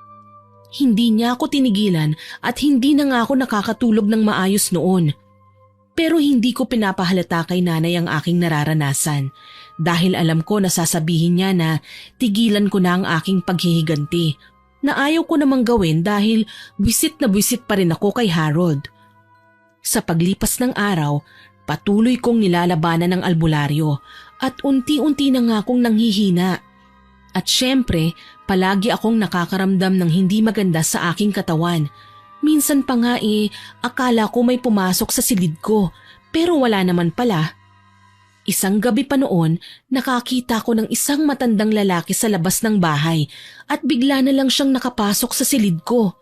Hindi niya ako tinigilan at hindi na nga ako nakakatulog ng maayos noon. Pero hindi ko pinapahalata kay nanay ang aking nararanasan dahil alam ko na sasabihin niya na tigilan ko na ang aking paghihiganti na ayaw ko namang gawin dahil buwisit na buwisit pa rin ako kay Harold. Sa paglipas ng araw, patuloy kong nilalabanan ng albularyo at unti-unti na nga akong nanghihina. At syempre, palagi akong nakakaramdam ng hindi maganda sa aking katawan. Minsan pa nga akala ko may pumasok sa silid ko, pero wala naman pala. Isang gabi pa noon, nakakita ko ng isang matandang lalaki sa labas ng bahay at bigla na lang siyang nakapasok sa silid ko.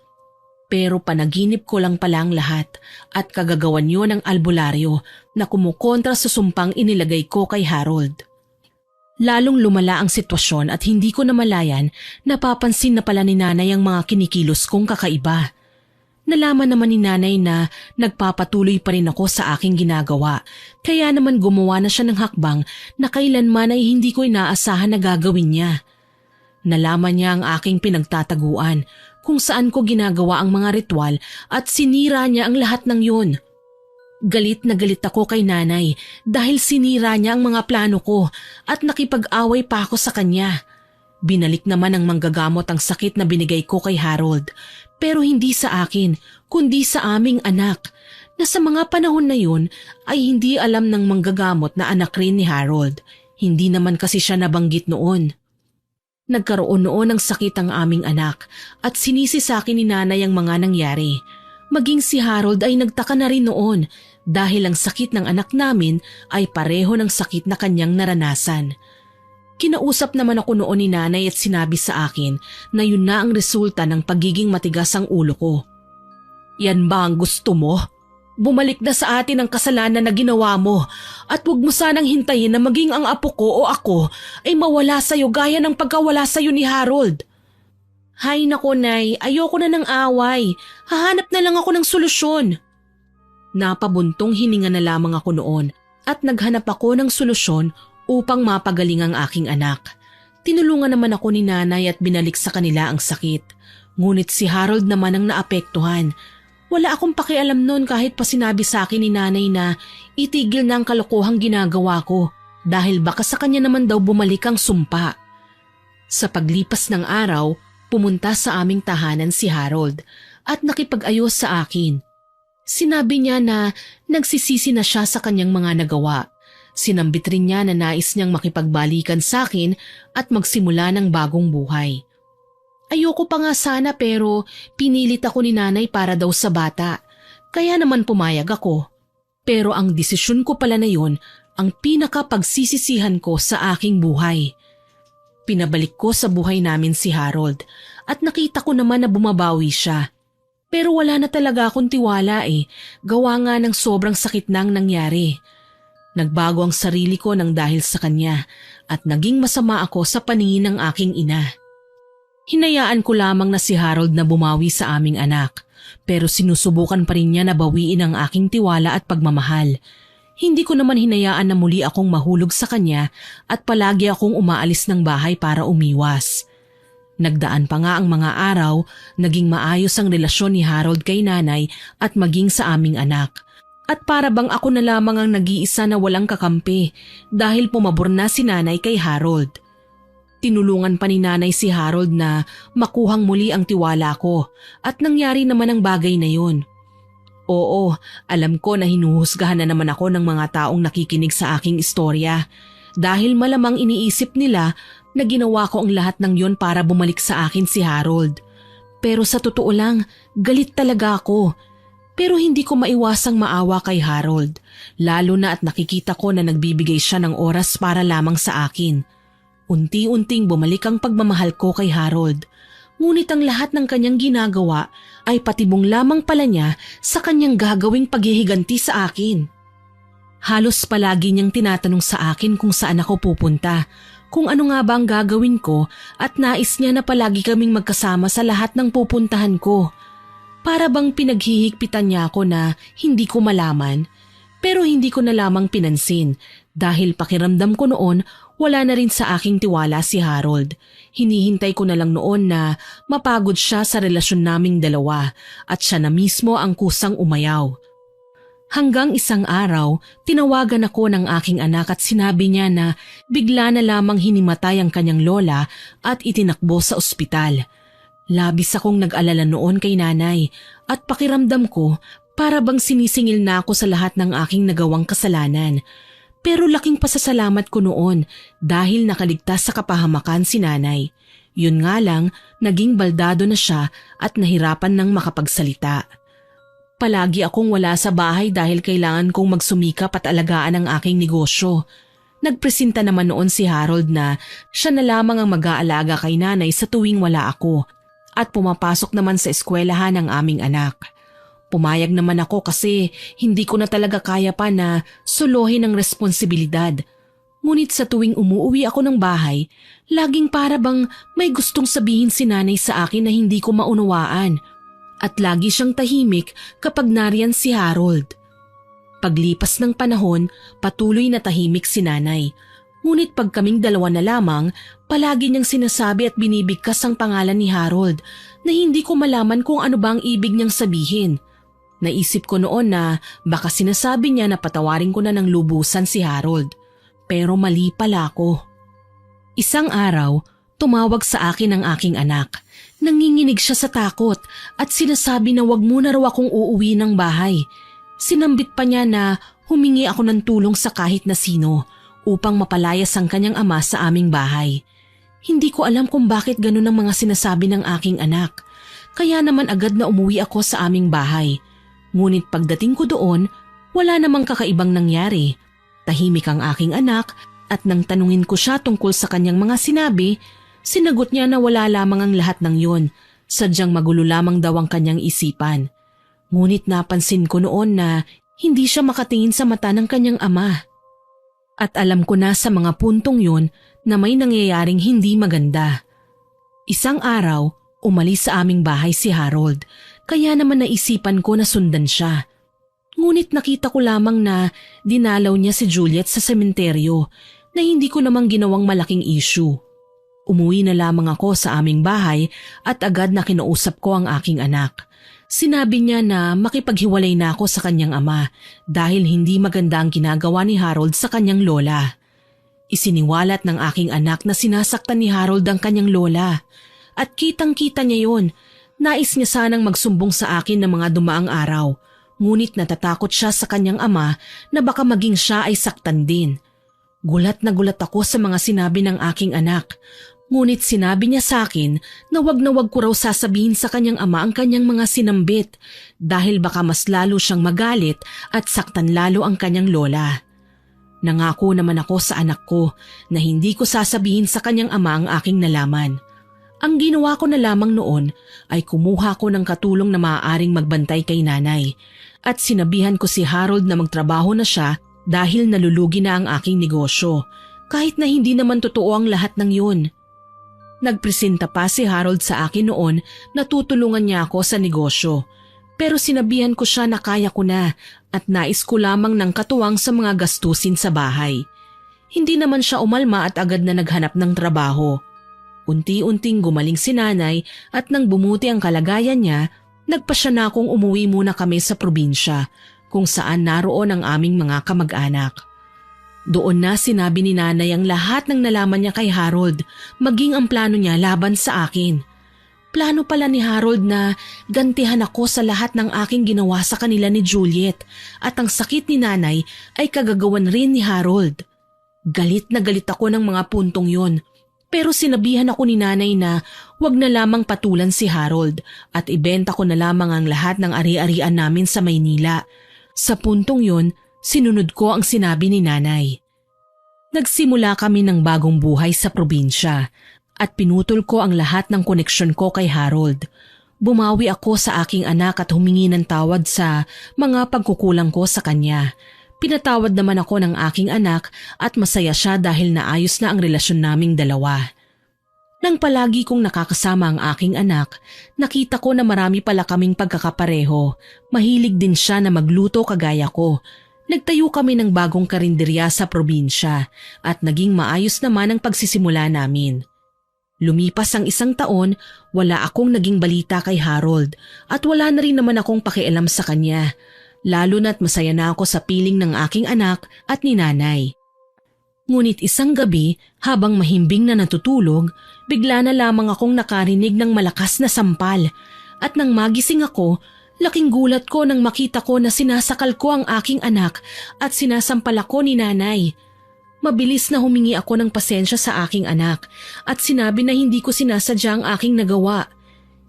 Pero panaginip ko lang pala ang lahat at kagagawan yun ng albularyo na kumukontra sa sumpang inilagay ko kay Harold. Lalong lumala ang sitwasyon at hindi ko namalayan napapansin na pala ni nanay ang mga kinikilos kong kakaiba. Nalaman naman ni nanay na nagpapatuloy pa rin ako sa aking ginagawa, kaya naman gumawa na siya ng hakbang na kailanman ay hindi ko inaasahan na gagawin niya. Nalaman niya ang aking pinagtataguan, kung saan ko ginagawa ang mga ritual at sinira niya ang lahat ng yun. Galit na galit ako kay nanay dahil sinira niya ang mga plano ko at nakipag-away pa ako sa kanya. Binalik naman ng manggagamot ang sakit na binigay ko kay Harold. Pero hindi sa akin, kundi sa aming anak, na sa mga panahon na yun ay hindi alam ng manggagamot na anak rin ni Harold. Hindi naman kasi siya nabanggit noon. Nagkaroon noon ng sakit ang aming anak at sinisi sa akin ni nanay ang mga nangyari. Maging si Harold ay nagtaka na rin noon dahil ang sakit ng anak namin ay pareho ng sakit na kanyang naranasan. Kinausap naman ako noon ni nanay at sinabi sa akin na yun na ang resulta ng pagiging matigas ang ulo ko. Yan ba ang gusto mo? Bumalik na sa atin ang kasalanan na ginawa mo at huwag mo sanang hintayin na maging ang apo ko o ako ay mawala sa'yo gaya ng pagkawala sa'yo ni Harold. Hay nako, Nay, ayoko na ng away. Hahanap na lang ako ng solusyon. Napabuntong hininga na lamang ako noon at naghanap ako ng solusyon upang mapagaling ang aking anak. Tinulungan naman ako ni Nanay at binalik sa kanila ang sakit. Ngunit si Harold naman ang naapektuhan. Wala akong pakialam noon kahit pa sinabi sa akin ni Nanay na itigil na ang kalokohang ginagawa ko dahil baka sa kanya naman daw bumalik ang sumpa. Sa paglipas ng araw, pumunta sa aming tahanan si Harold at nakipag-ayos sa akin. Sinabi niya na nagsisisi na siya sa kanyang mga nagawa. Sinambit rin niya na nais niyang makipagbalikan sa akin at magsimula ng bagong buhay. Ayoko pa nga sana pero pinilit ako ni Nanay para daw sa bata. Kaya naman pumayag ako. Pero ang desisyon ko pala na yun ang pinakapagsisisihan ko sa aking buhay. Pinabalik ko sa buhay namin si Harold at nakita ko naman na bumabawi siya. Pero wala na talaga akong tiwala gawa nga ng sobrang sakit nang nangyari. Nagbago ang sarili ko nang dahil sa kanya at naging masama ako sa paningin ng aking ina. Hinayaan ko lamang na si Harold na bumawi sa aming anak, pero sinusubukan pa rin niya na bawiin ang aking tiwala at pagmamahal. Hindi ko naman hinayaan na muli akong mahulog sa kanya at palagi akong umaalis ng bahay para umiwas. Nagdaan pa nga ang mga araw, naging maayos ang relasyon ni Harold kay Nanay at maging sa aming anak. At para bang ako na lamang ang nag-iisa na walang kakampi dahil pumabor na si Nanay kay Harold. Tinulungan pa ni Nanay si Harold na makuhang muli ang tiwala ko at nangyari naman ang bagay na yun. Oo, alam ko na hinuhusgahan na naman ako ng mga taong nakikinig sa aking istorya dahil malamang iniisip nila na ginawa ko ang lahat ng yon para bumalik sa akin si Harold. Pero sa totoo lang, galit talaga ako. Pero hindi ko maiwasang maawa kay Harold, lalo na at nakikita ko na nagbibigay siya ng oras para lamang sa akin. Unti-unting bumalik ang pagmamahal ko kay Harold, ngunit ang lahat ng kanyang ginagawa ay patibong lamang pala niya sa kanyang gagawing paghihiganti sa akin. Halos palagi niyang tinatanong sa akin kung saan ako pupunta, kung ano nga ba ang gagawin ko at nais niya na palagi kaming magkasama sa lahat ng pupuntahan ko. Para bang pinaghihigpitan niya ako na hindi ko malaman, pero hindi ko na lamang pinansin dahil pakiramdam ko noon wala na rin sa aking tiwala si Harold. Hinihintay ko na lang noon na mapagod siya sa relasyon naming dalawa at siya na mismo ang kusang umayaw. Hanggang isang araw, tinawagan ako ng aking anak at sinabi niya na bigla na lamang hinimatay ang kanyang lola at itinakbo sa ospital. Labis akong nag-alala noon kay Nanay at pakiramdam ko para bang sinisingil na ako sa lahat ng aking nagawang kasalanan. Pero laking pasasalamat ko noon dahil nakaligtas sa kapahamakan si Nanay. Yun nga lang, naging baldado na siya at nahirapan ng makapagsalita. Palagi akong wala sa bahay dahil kailangan kong magsumikap at alagaan ang aking negosyo. Nagpresenta naman noon si Harold na siya na lamang ang mag-aalaga kay Nanay sa tuwing wala ako at pumapasok naman sa eskwelahan ang aming anak. Pumayag naman ako kasi hindi ko na talaga kaya pa na suluhin ang responsibilidad. Ngunit sa tuwing umuwi ako ng bahay, laging para bang may gustong sabihin si Nanay sa akin na hindi ko maunawaan. At lagi siyang tahimik kapag nariyan si Harold. Paglipas ng panahon, patuloy na tahimik si Nanay. Ngunit pag kaming dalawa na lamang, palagi niyang sinasabi at binibigkas ang pangalan ni Harold na hindi ko malaman kung ano ba ang ibig niyang sabihin. Naisip ko noon na baka sinasabi niya na patawarin ko na ng lubusan si Harold. Pero mali pala ako. Isang araw, tumawag sa akin ang aking anak. Nanginginig siya sa takot at sinasabi na wag muna raw akong uuwi ng bahay. Sinambit pa niya na humingi ako ng tulong sa kahit na sino upang mapalayas ang kanyang ama sa aming bahay. Hindi ko alam kung bakit ganun ang mga sinasabi ng aking anak. Kaya naman agad na umuwi ako sa aming bahay. Ngunit pagdating ko doon, wala namang kakaibang nangyari. Tahimik ang aking anak at nang tanungin ko siya tungkol sa kanyang mga sinabi, sinagot niya na wala lamang ang lahat ng yun. Sadyang magulo lamang daw ang kanyang isipan. Ngunit napansin ko noon na hindi siya makatingin sa mata ng kanyang ama. At alam ko na sa mga puntong yun na may nangyayaring hindi maganda. Isang araw, umalis sa aming bahay si Harold, kaya naman naisipan ko na sundan siya. Ngunit nakita ko lamang na dinalaw niya si Juliet sa sementeryo na hindi ko namang ginawang malaking issue. Umuwi na lamang ako sa aming bahay at agad na kinausap ko ang aking anak. Sinabi niya na makipaghiwalay na ako sa kanyang ama dahil hindi maganda ang ginagawa ni Harold sa kanyang lola. Isiniwalat ng aking anak na sinasaktan ni Harold ang kanyang lola at kitang-kita niya yon. Nais niya sanang magsumbong sa akin ng mga dumaang araw, ngunit natatakot siya sa kanyang ama na baka maging siya ay saktan din. Gulat na gulat ako sa mga sinabi ng aking anak. Ngunit sinabi niya sa akin na wag ko raw sasabihin sa kanyang ama ang kanyang mga sinambit dahil baka mas lalo siyang magalit at saktan lalo ang kanyang lola. Nangako naman ako sa anak ko na hindi ko sasabihin sa kanyang ama ang aking nalaman. Ang ginawa ko na lamang noon ay kumuha ko ng katulong na maaaring magbantay kay nanay at sinabihan ko si Harold na magtrabaho na siya dahil nalulugi na ang aking negosyo kahit na hindi naman totoo ang lahat ng yun. Nagpresenta pa si Harold sa akin noon na tutulungan niya ako sa negosyo. Pero sinabihan ko siya na kaya ko na at nais ko lamang ng katuwang sa mga gastusin sa bahay. Hindi naman siya umalma at agad na naghanap ng trabaho. Unti-unting gumaling si nanay at nang bumuti ang kalagayan niya, nagpasya na akong umuwi muna kami sa probinsya kung saan naroon ang aming mga kamag-anak. Doon na sinabi ni nanay ang lahat ng nalaman niya kay Harold, maging ang plano niya laban sa akin. Plano pala ni Harold na gantihan ako sa lahat ng aking ginawa sa kanila ni Juliet at ang sakit ni nanay ay kagagawan rin ni Harold. Galit na galit ako ng mga puntong yon, pero sinabihan ako ni nanay na wag na lamang patulan si Harold at ibenta ko na lamang ang lahat ng ari-arian namin sa Maynila. Sa puntong yon, sinunod ko ang sinabi ni nanay. Nagsimula kami ng bagong buhay sa probinsya at pinutol ko ang lahat ng koneksyon ko kay Harold. Bumawi ako sa aking anak at humingi ng tawad sa mga pagkukulang ko sa kanya. Pinatawad naman ako ng aking anak at masaya siya dahil naayos na ang relasyon naming dalawa. Nang palagi kong nakakasama ang aking anak, nakita ko na marami pala kaming pagkakapareho. Mahilig din siya na magluto kagaya ko. Nagtayo kami ng bagong karinderya sa probinsya at naging maayos naman ang pagsisimula namin. Lumipas ang isang taon, wala akong naging balita kay Harold at wala na rin naman akong pakialam sa kanya, lalo na't masaya na ako sa piling ng aking anak at ni nanay. Ngunit isang gabi, habang mahimbing na natutulog, bigla na lamang akong nakarinig ng malakas na sampal at nang magising ako, laking gulat ko nang makita ko na sinasakal ko ang aking anak at sinasampal ako ni nanay. Mabilis na humingi ako ng pasensya sa aking anak at sinabi na hindi ko sinasadya ang aking nagawa.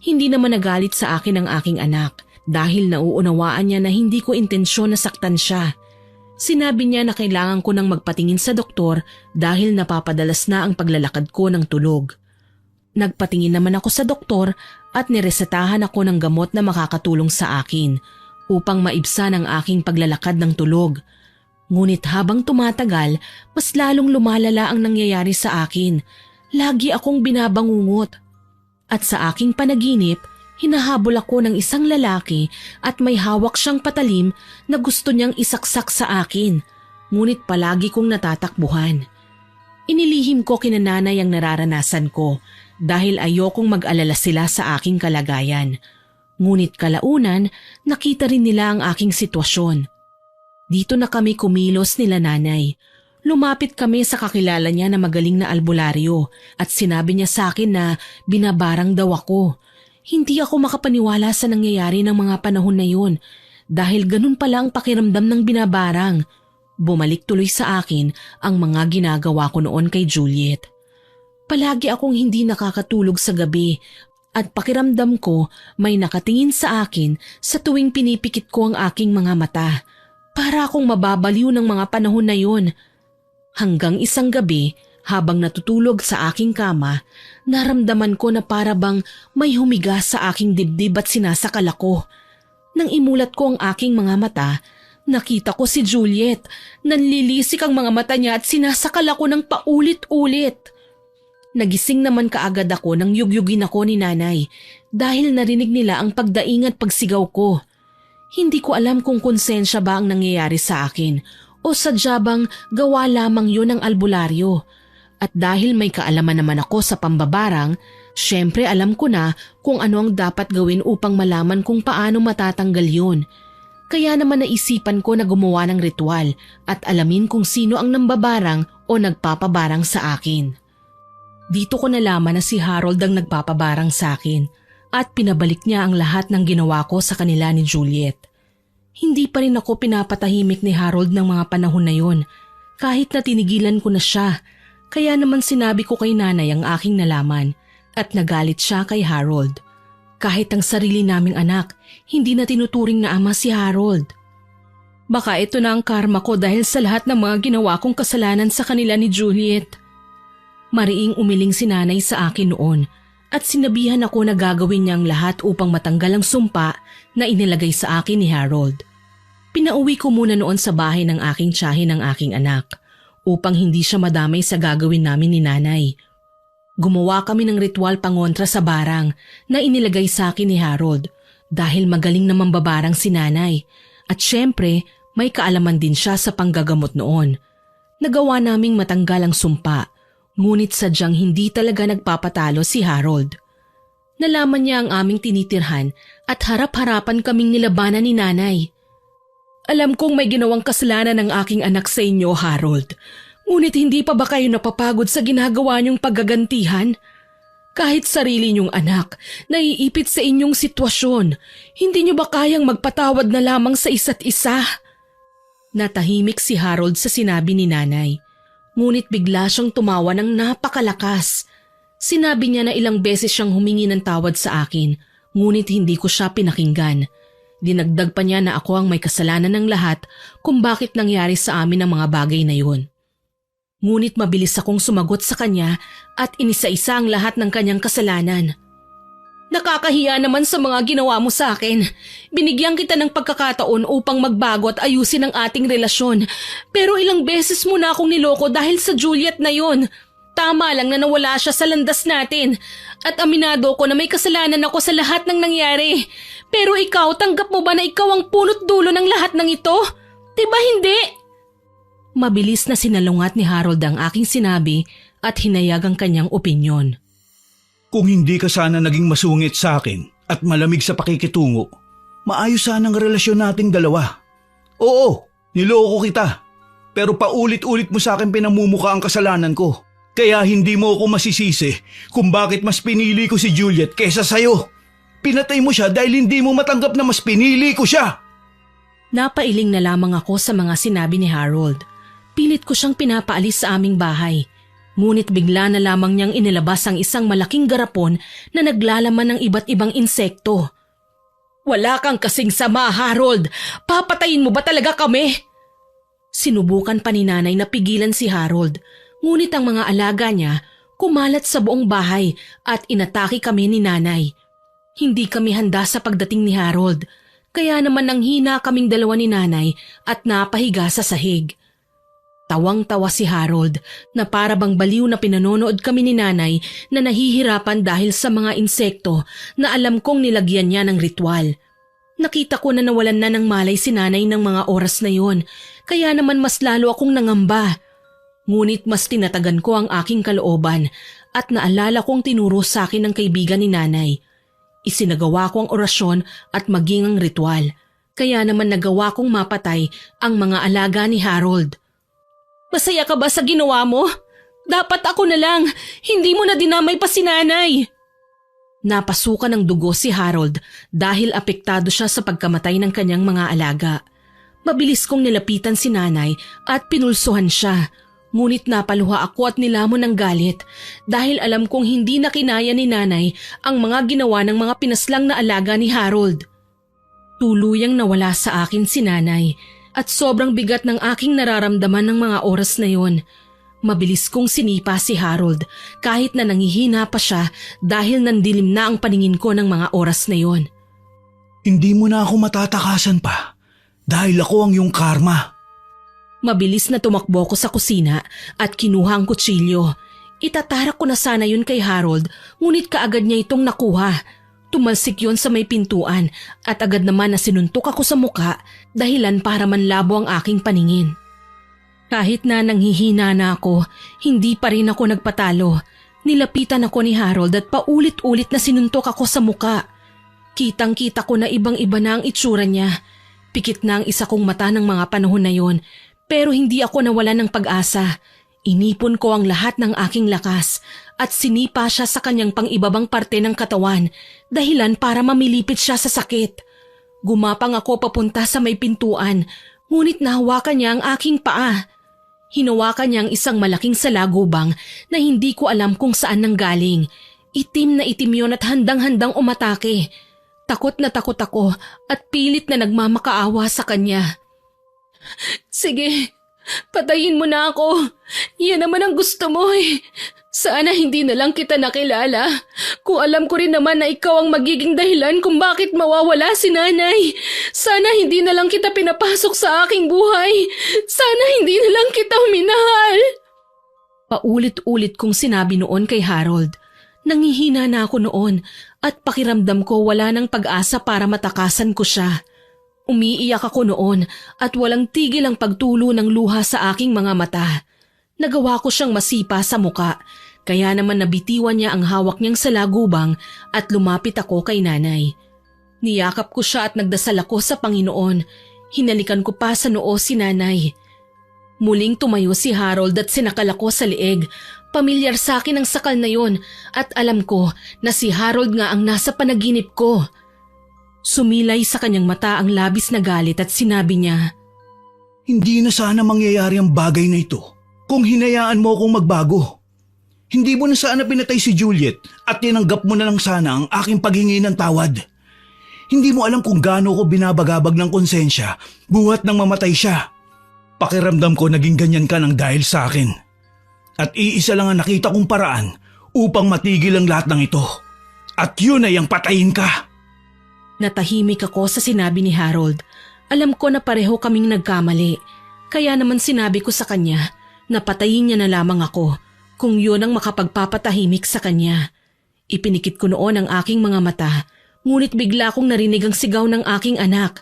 Hindi naman nagalit sa akin ang aking anak dahil nauunawaan niya na hindi ko intensyon na saktan siya. Sinabi niya na kailangan ko nang magpatingin sa doktor dahil napapadalas na ang paglalakad ko ng tulog. Nagpatingin naman ako sa doktor at niresetahan ako ng gamot na makakatulong sa akin upang maibsan ang aking paglalakad ng tulog. Ngunit habang tumatagal, mas lalong lumalala ang nangyayari sa akin. Lagi akong binabangungot. At sa aking panaginip, hinahabol ako ng isang lalaki at may hawak siyang patalim na gusto niyang isaksak sa akin. Ngunit palagi kong natatakbuhan. Inilihim ko kina nanay ang nararanasan ko dahil ayokong mag-alala sila sa aking kalagayan. Ngunit kalaunan, nakita rin nila ang aking sitwasyon. Dito na kami kumilos nila nanay. Lumapit kami sa kakilala niya na magaling na albularyo at sinabi niya sa akin na binabarang daw ako. Hindi ako makapaniwala sa nangyayari ng mga panahon na yun dahil ganun pala ang pakiramdam ng binabarang. Bumalik tuloy sa akin ang mga ginagawa ko noon kay Juliet. Palagi akong hindi nakakatulog sa gabi at pakiramdam ko may nakatingin sa akin sa tuwing pinipikit ko ang aking mga mata. Para akong mababaliw ng mga panahon na yun. Hanggang isang gabi, habang natutulog sa aking kama, naramdaman ko na para bang may humiga sa aking dibdib at sinasakal ako. Nang imulat ko ang aking mga mata, nakita ko si Juliet. Nanlilisik ang mga mata niya at sinasakal ako ng paulit-ulit. Nagising naman kaagad ako nang yugyugin ako ni nanay dahil narinig nila ang pagdaing at pagsigaw ko. Hindi ko alam kung konsensya ba ang nangyayari sa akin o sadya bang gawa lamang yun ng albularyo. At dahil may kaalaman naman ako sa pambabarang, syempre alam ko na kung ano ang dapat gawin upang malaman kung paano matatanggal yun. Kaya naman naisipan ko na gumawa ng ritual at alamin kung sino ang nambabarang o nagpapabarang sa akin. Dito ko nalaman na si Harold ang nagpapabarang sa akin at pinabalik niya ang lahat ng ginawa ko sa kanila ni Juliet. Hindi pa rin ako pinapatahimik ni Harold ng mga panahon na yun kahit na tinigilan ko na siya. Kaya naman sinabi ko kay nanay ang aking nalaman at nagalit siya kay Harold. Kahit ang sarili naming anak, hindi na tinuturing na ama si Harold. Baka ito na ang karma ko dahil sa lahat ng mga ginawa kong kasalanan sa kanila ni Juliet. Mariing umiling si nanay sa akin noon at sinabihan ako na gagawin niya ang lahat upang matanggal ang sumpa na inilagay sa akin ni Harold. Pinauwi ko muna noon sa bahay ng aking tiyahin ng aking anak upang hindi siya madamay sa gagawin namin ni nanay. Gumawa kami ng ritual pangontra sa barang na inilagay sa akin ni Harold dahil magaling naman babarang si nanay at syempre may kaalaman din siya sa panggagamot noon. Nagawa naming matanggal ang sumpa ngunit sadyang hindi talaga nagpapatalo si Harold. Nalaman niya ang aming tinitirhan at harap-harapan kaming nilabanan ni nanay. Alam kong may ginawang kasalanan ng aking anak sa inyo, Harold. Ngunit hindi pa ba kayo napapagod sa ginagawa niyong paggagantihan? Kahit sarili niyong anak, naiipit sa inyong sitwasyon. Hindi niyo ba kayang magpatawad na lamang sa isa't isa? Natahimik si Harold sa sinabi ni nanay. Ngunit bigla siyang tumawa ng napakalakas. Sinabi niya na ilang beses siyang humingi ng tawad sa akin, ngunit hindi ko siya pinakinggan. Dinagdag pa niya na ako ang may kasalanan ng lahat kung bakit nangyari sa amin ang mga bagay na yun. Ngunit mabilis akong sumagot sa kanya at inisa-isa ang lahat ng kanyang kasalanan. Nakakahiya naman sa mga ginawa mo sa akin. Binigyan kita ng pagkakataon upang magbago at ayusin ang ating relasyon. Pero ilang beses mo na akong niloko dahil sa Juliet na yun. Tama lang na nawala siya sa landas natin. At aminado ko na may kasalanan ako sa lahat ng nangyari. Pero ikaw, tanggap mo ba na ikaw ang punot dulo ng lahat ng ito? Diba hindi? Mabilis na sinalungat ni Harold ang aking sinabi at hinayag ang kanyang opinyon. Kung hindi ka sana naging masungit sa akin at malamig sa pakikitungo, maayos sana ang relasyon nating dalawa. Oo, niloko kita. Pero paulit-ulit mo sa akin pinamumuka ang kasalanan ko. Kaya hindi mo ako masisisi kung bakit mas pinili ko si Juliet kesa sa'yo. Pinatay mo siya dahil hindi mo matanggap na mas pinili ko siya. Napailing na lamang ako sa mga sinabi ni Harold. Pilit ko siyang pinapaalis sa aming bahay. Ngunit bigla na lamang niyang inilabas ang isang malaking garapon na naglalaman ng iba't ibang insekto. Wala kang kasing sama, Harold. Papatayin mo ba talaga kami? Sinubukan pa ni nanay na pigilan si Harold. Ngunit ang mga alaga niya kumalat sa buong bahay at inatake kami ni nanay. Hindi kami handa sa pagdating ni Harold, kaya naman nanghina kaming dalawa ni nanay at napahiga sa sahig. Tawang-tawa si Harold na para bang baliw na pinanonood kami ni nanay na nahihirapan dahil sa mga insekto na alam kong nilagyan niya ng ritual. Nakita ko na nawalan na ng malay si nanay ng mga oras na yon, kaya naman mas lalo akong nangamba. Ngunit mas tinatagan ko ang aking kalooban at naalala kong tinuro sa akin ng kaibigan ni nanay. Isinagawa ko ang orasyon at maging ang ritual, kaya naman nagawa kong mapatay ang mga alaga ni Harold. Masaya ka ba sa ginawa mo? Dapat ako na lang, hindi mo na dinamay pa si nanay. Napasukan ng dugo si Harold dahil apektado siya sa pagkamatay ng kanyang mga alaga. Mabilis kong nilapitan si nanay at pinulsuhan siya. Ngunit napaluha ako at nilamon ng galit dahil alam kong hindi na kinaya ni nanay ang mga ginawa ng mga pinaslang na alaga ni Harold. Tuluyang nawala sa akin si nanay at sobrang bigat ng aking nararamdaman ng mga oras na yon. Mabilis kong sinipa si Harold kahit na nangihina pa siya dahil nandilim na ang paningin ko ng mga oras na yon. Hindi mo na ako matatakasan pa dahil ako ang iyong karma. Mabilis na tumakbo ko sa kusina at kinuha ang kutsilyo. Itatarak ko na sana yun kay Harold, ngunit kaagad niya itong nakuha. Tumalsik yon sa may pintuan at agad naman na sinuntok ako sa muka, dahilan para manlabo ang aking paningin. Kahit na nanghihina na ako, hindi pa rin ako nagpatalo. Nilapitan ako ni Harold at paulit-ulit na sinuntok ako sa muka. Kitang-kita ko na ibang-iba na ang itsura niya. Pikit na ang isa kong mata ng mga panahon na yon, pero hindi ako nawalan ng pag-asa. Inipon ko ang lahat ng aking lakas at sinipa siya sa kanyang pang-ibabang parte ng katawan, dahilan para mamilipit siya sa sakit. Gumapang ako papunta sa may pintuan, ngunit nahawakan niya ang aking paa. Hinawakan niya ang isang malaking salagubang na hindi ko alam kung saan nanggaling. Itim na itim yon at handang-handang umatake. Takot na takot ako at pilit na nagmamakaawa sa kanya. Sige, patayin mo na ako. Yan naman ang gusto mo eh. Sana hindi na lang kita nakilala. Kung alam ko rin naman na ikaw ang magiging dahilan kung bakit mawawala si nanay. Sana hindi na lang kita pinapasok sa aking buhay. Sana hindi na lang kita minahal. Paulit-ulit kong sinabi noon kay Harold. Nangihina na ako noon at pakiramdam ko wala nang pag-asa para matakasan ko siya. Umiiyak ako noon at walang tigil ang pagtulo ng luha sa aking mga mata. Nagawa ko siyang masipa sa muka, kaya naman nabitiwan niya ang hawak niyang salagubang at lumapit ako kay nanay. Niyakap ko siya at nagdasal ako sa Panginoon. Hinalikan ko pa sa noo si nanay. Muling tumayo si Harold at sinakal ako sa leeg. Pamilyar sa akin ang sakal na yon at alam ko na si Harold nga ang nasa panaginip ko. Sumilay sa kanyang mata ang labis na galit at sinabi niya, Hindi na sana mangyayari ang bagay na ito kung hinayaan mo akong magbago. Hindi mo na sana pinatay si Juliet at tinanggap mo na lang sana ang aking paghingi ng tawad. Hindi mo alam kung gaano ko binabagabag ng konsensya buhat nang mamatay siya. Pakiramdam ko naging ganyan ka nang dahil sa akin. At iisa lang ang nakita kong paraan upang matigil ang lahat ng ito. At yun ay ang patayin ka. Natahimik ako sa sinabi ni Harold. Alam ko na pareho kaming nagkamali. Kaya naman sinabi ko sa kanya na patayin niya na lamang ako kung yun ang makapagpapatahimik sa kanya. Ipinikit ko noon ang aking mga mata, ngunit bigla kong narinig ang sigaw ng aking anak.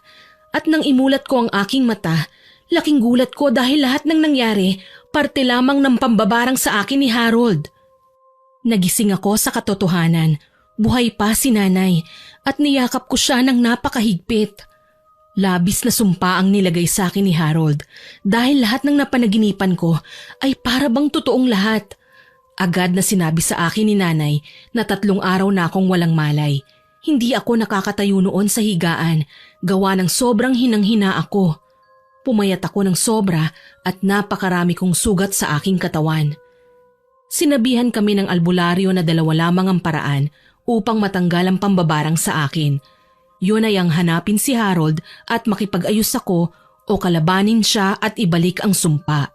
At nang imulat ko ang aking mata, laking gulat ko dahil lahat ng nangyari parte lamang ng pambabarang sa akin ni Harold. Nagising ako sa katotohanan. Buhay pa si nanay at niyakap ko siya ng napakahigpit. Labis na sumpa ang nilagay sa akin ni Harold dahil lahat ng napanaginipan ko ay para bang totoong lahat. Agad na sinabi sa akin ni nanay na 3 araw na akong walang malay. Hindi ako nakakatayo noon sa higaan, gawa ng sobrang hinang-hina ako. Pumayat ako ng sobra at napakarami kong sugat sa aking katawan. Sinabihan kami ng albularyo na 2 lamang ang paraan upang matanggal ang pambabarang sa akin. Yun ay ang hanapin si Harold at makipag-ayos ako o kalabanin siya at ibalik ang sumpa.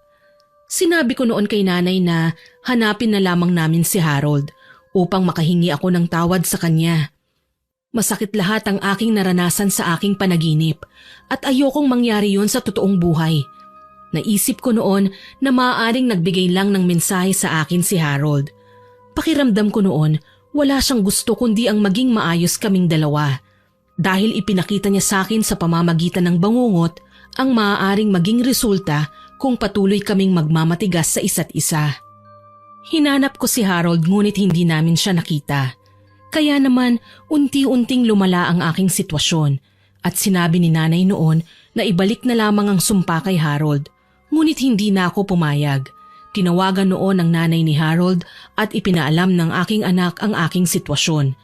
Sinabi ko noon kay nanay na hanapin na lamang namin si Harold upang makahingi ako ng tawad sa kanya. Masakit lahat ang aking naranasan sa aking panaginip at ayokong mangyari yon sa totoong buhay. Naisip ko noon na maaaring nagbigay lang ng mensahe sa akin si Harold. Pakiramdam ko noon wala siyang gusto kundi ang maging maayos kaming dalawa. Dahil ipinakita niya sa akin sa pamamagitan ng bangungot ang maaaring maging resulta kung patuloy kaming magmamatigas sa isa't isa. Hinanap ko si Harold ngunit hindi namin siya nakita. Kaya naman unti-unting lumala ang aking sitwasyon at sinabi ni nanay noon na ibalik na lamang ang sumpa kay Harold. Ngunit hindi na ako pumayag. Tinawagan noon ng nanay ni Harold at ipinaalam ng aking anak ang aking sitwasyon.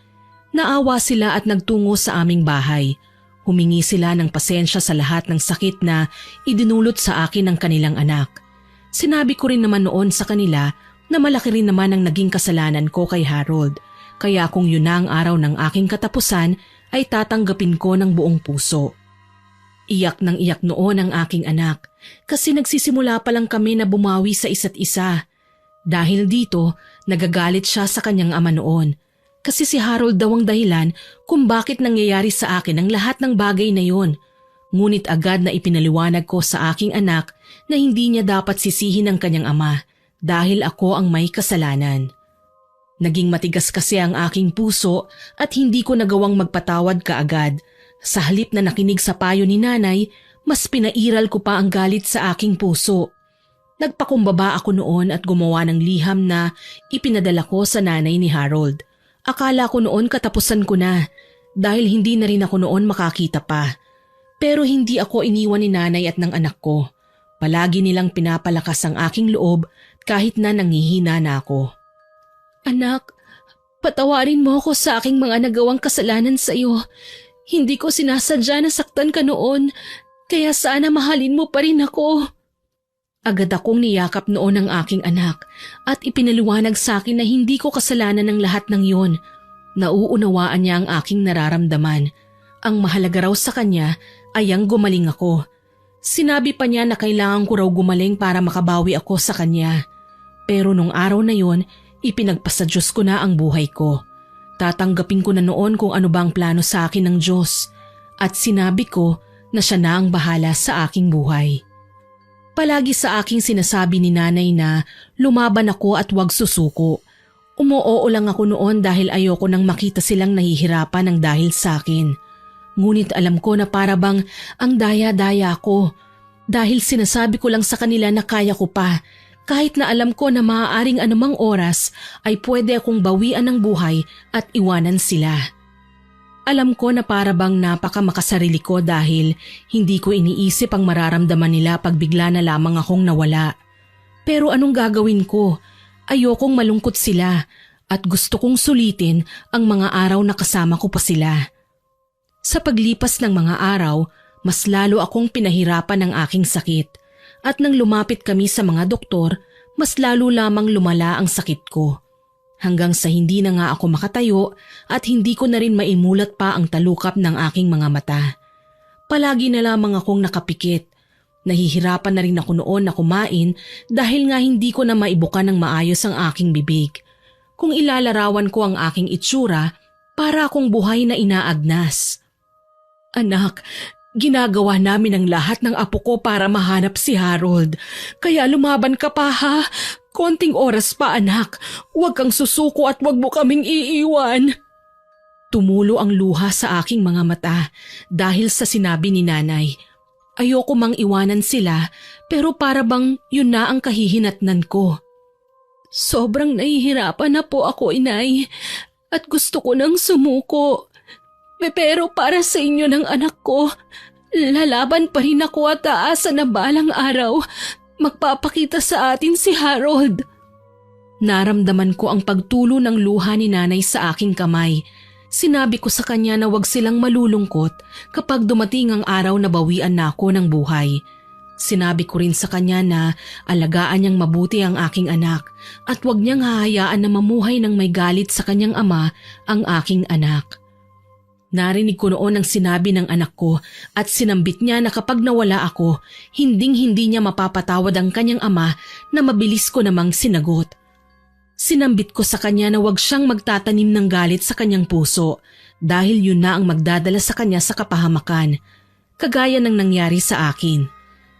Naawa sila at nagtungo sa aming bahay. Humingi sila ng pasensya sa lahat ng sakit na idinulot sa akin ng kanilang anak. Sinabi ko rin naman noon sa kanila na malaki rin naman ang naging kasalanan ko kay Harold. Kaya kung yun na ang araw ng aking katapusan ay tatanggapin ko ng buong puso. Iyak ng iyak noon ang aking anak kasi nagsisimula pa lang kami na bumawi sa isa't isa. Dahil dito, nagagalit siya sa kanyang ama noon. kasi si Harold daw ang dahilan kung bakit nangyayari sa akin ang lahat ng bagay na yon. Ngunit agad na ipinaliwanag ko sa aking anak na hindi niya dapat sisihin ang kanyang ama dahil ako ang may kasalanan. Naging matigas kasi ang aking puso at hindi ko nagawang magpatawad kaagad. Sa halip na nakinig sa payo ni nanay, mas pinairal ko pa ang galit sa aking puso. Nagpakumbaba ako noon at gumawa ng liham na ipinadala ko sa nanay ni Harold. Akala ko noon katapusan ko na dahil hindi na rin ako noon makakita pa. Pero hindi ako iniwan ni nanay at ng anak ko. Palagi nilang pinapalakas ang aking loob kahit na nanghihina na ako. Anak, patawarin mo ako sa aking mga nagawang kasalanan sa iyo. Hindi ko sinasadya na saktan ka noon, kaya sana mahalin mo pa rin ako. Agad akong niyakap noon ang aking anak at ipinaliwanag sa akin na hindi ko kasalanan ng lahat ng yon. Nauunawaan niya ang aking nararamdaman. Ang mahalaga raw sa kanya ay ang gumaling ako. Sinabi pa niya na kailangan ko raw gumaling para makabawi ako sa kanya. Pero nung araw na yon, ipinagpasa Diyos ko na ang buhay ko. Tatanggapin ko na noon kung ano bang plano sa akin ng Diyos at sinabi ko na siya na ang bahala sa aking buhay. Palagi sa aking sinasabi ni nanay na lumaban ako at huwag susuko. Umuoo lang ako noon dahil ayoko nang makita silang nahihirapan ng dahil sa akin. Ngunit alam ko na para bang ang daya-daya ko dahil sinasabi ko lang sa kanila na kaya ko pa. Kahit na alam ko na maaaring anumang oras ay pwede akong bawian ng buhay at iwanan sila. Alam ko na para bang napakamakasarili ko dahil hindi ko iniisip ang mararamdaman nila pag bigla na lamang akong nawala. Pero anong gagawin ko? Ayokong malungkot sila at gusto kong sulitin ang mga araw na kasama ko pa sila. Sa paglipas ng mga araw, mas lalo akong pinahirapan ng aking sakit. At nang lumapit kami sa mga doktor, mas lalo lamang lumala ang sakit ko. Hanggang sa hindi na nga ako makatayo at hindi ko na rin maimulat pa ang talukap ng aking mga mata. Palagi na lamang akong nakapikit. Nahihirapan na rin ako noon na kumain dahil nga hindi ko na maibuka ng maayos ang aking bibig. Kung ilalarawan ko ang aking itsura, para akong buhay na inaagnas. Anak, ginagawa namin ang lahat ng apo ko para mahanap si Harold. Kaya lumaban ka pa ha. Konting oras pa anak. Huwag kang susuko at huwag mo kaming iiwan. Tumulo ang luha sa aking mga mata dahil sa sinabi ni nanay. Ayoko mang iwanan sila pero para bang yun na ang kahihinatnan ko. Sobrang nahihirapan na po ako, inay. At gusto ko nang sumuko. Pero para sa inyo ng anak ko, lalaban pa rin ako at aasa na balang araw magpapakita sa atin si Harold. Naramdaman ko ang pagtulo ng luha ni nanay sa aking kamay. Sinabi ko sa kanya na wag silang malulungkot kapag dumating ang araw na bawian na ako ng buhay. Sinabi ko rin sa kanya na alagaan niyang mabuti ang aking anak at wag niyang hahayaan na mamuhay ng may galit sa kanyang ama ang aking anak. Narinig ko noon ang sinabi ng anak ko at sinambit niya na kapag nawala ako, hinding-hindi niya mapapatawad ang kanyang ama na mabilis ko namang sinagot. Sinambit ko sa kanya na wag siyang magtatanim ng galit sa kanyang puso dahil yun na ang magdadala sa kanya sa kapahamakan, kagaya ng nangyari sa akin.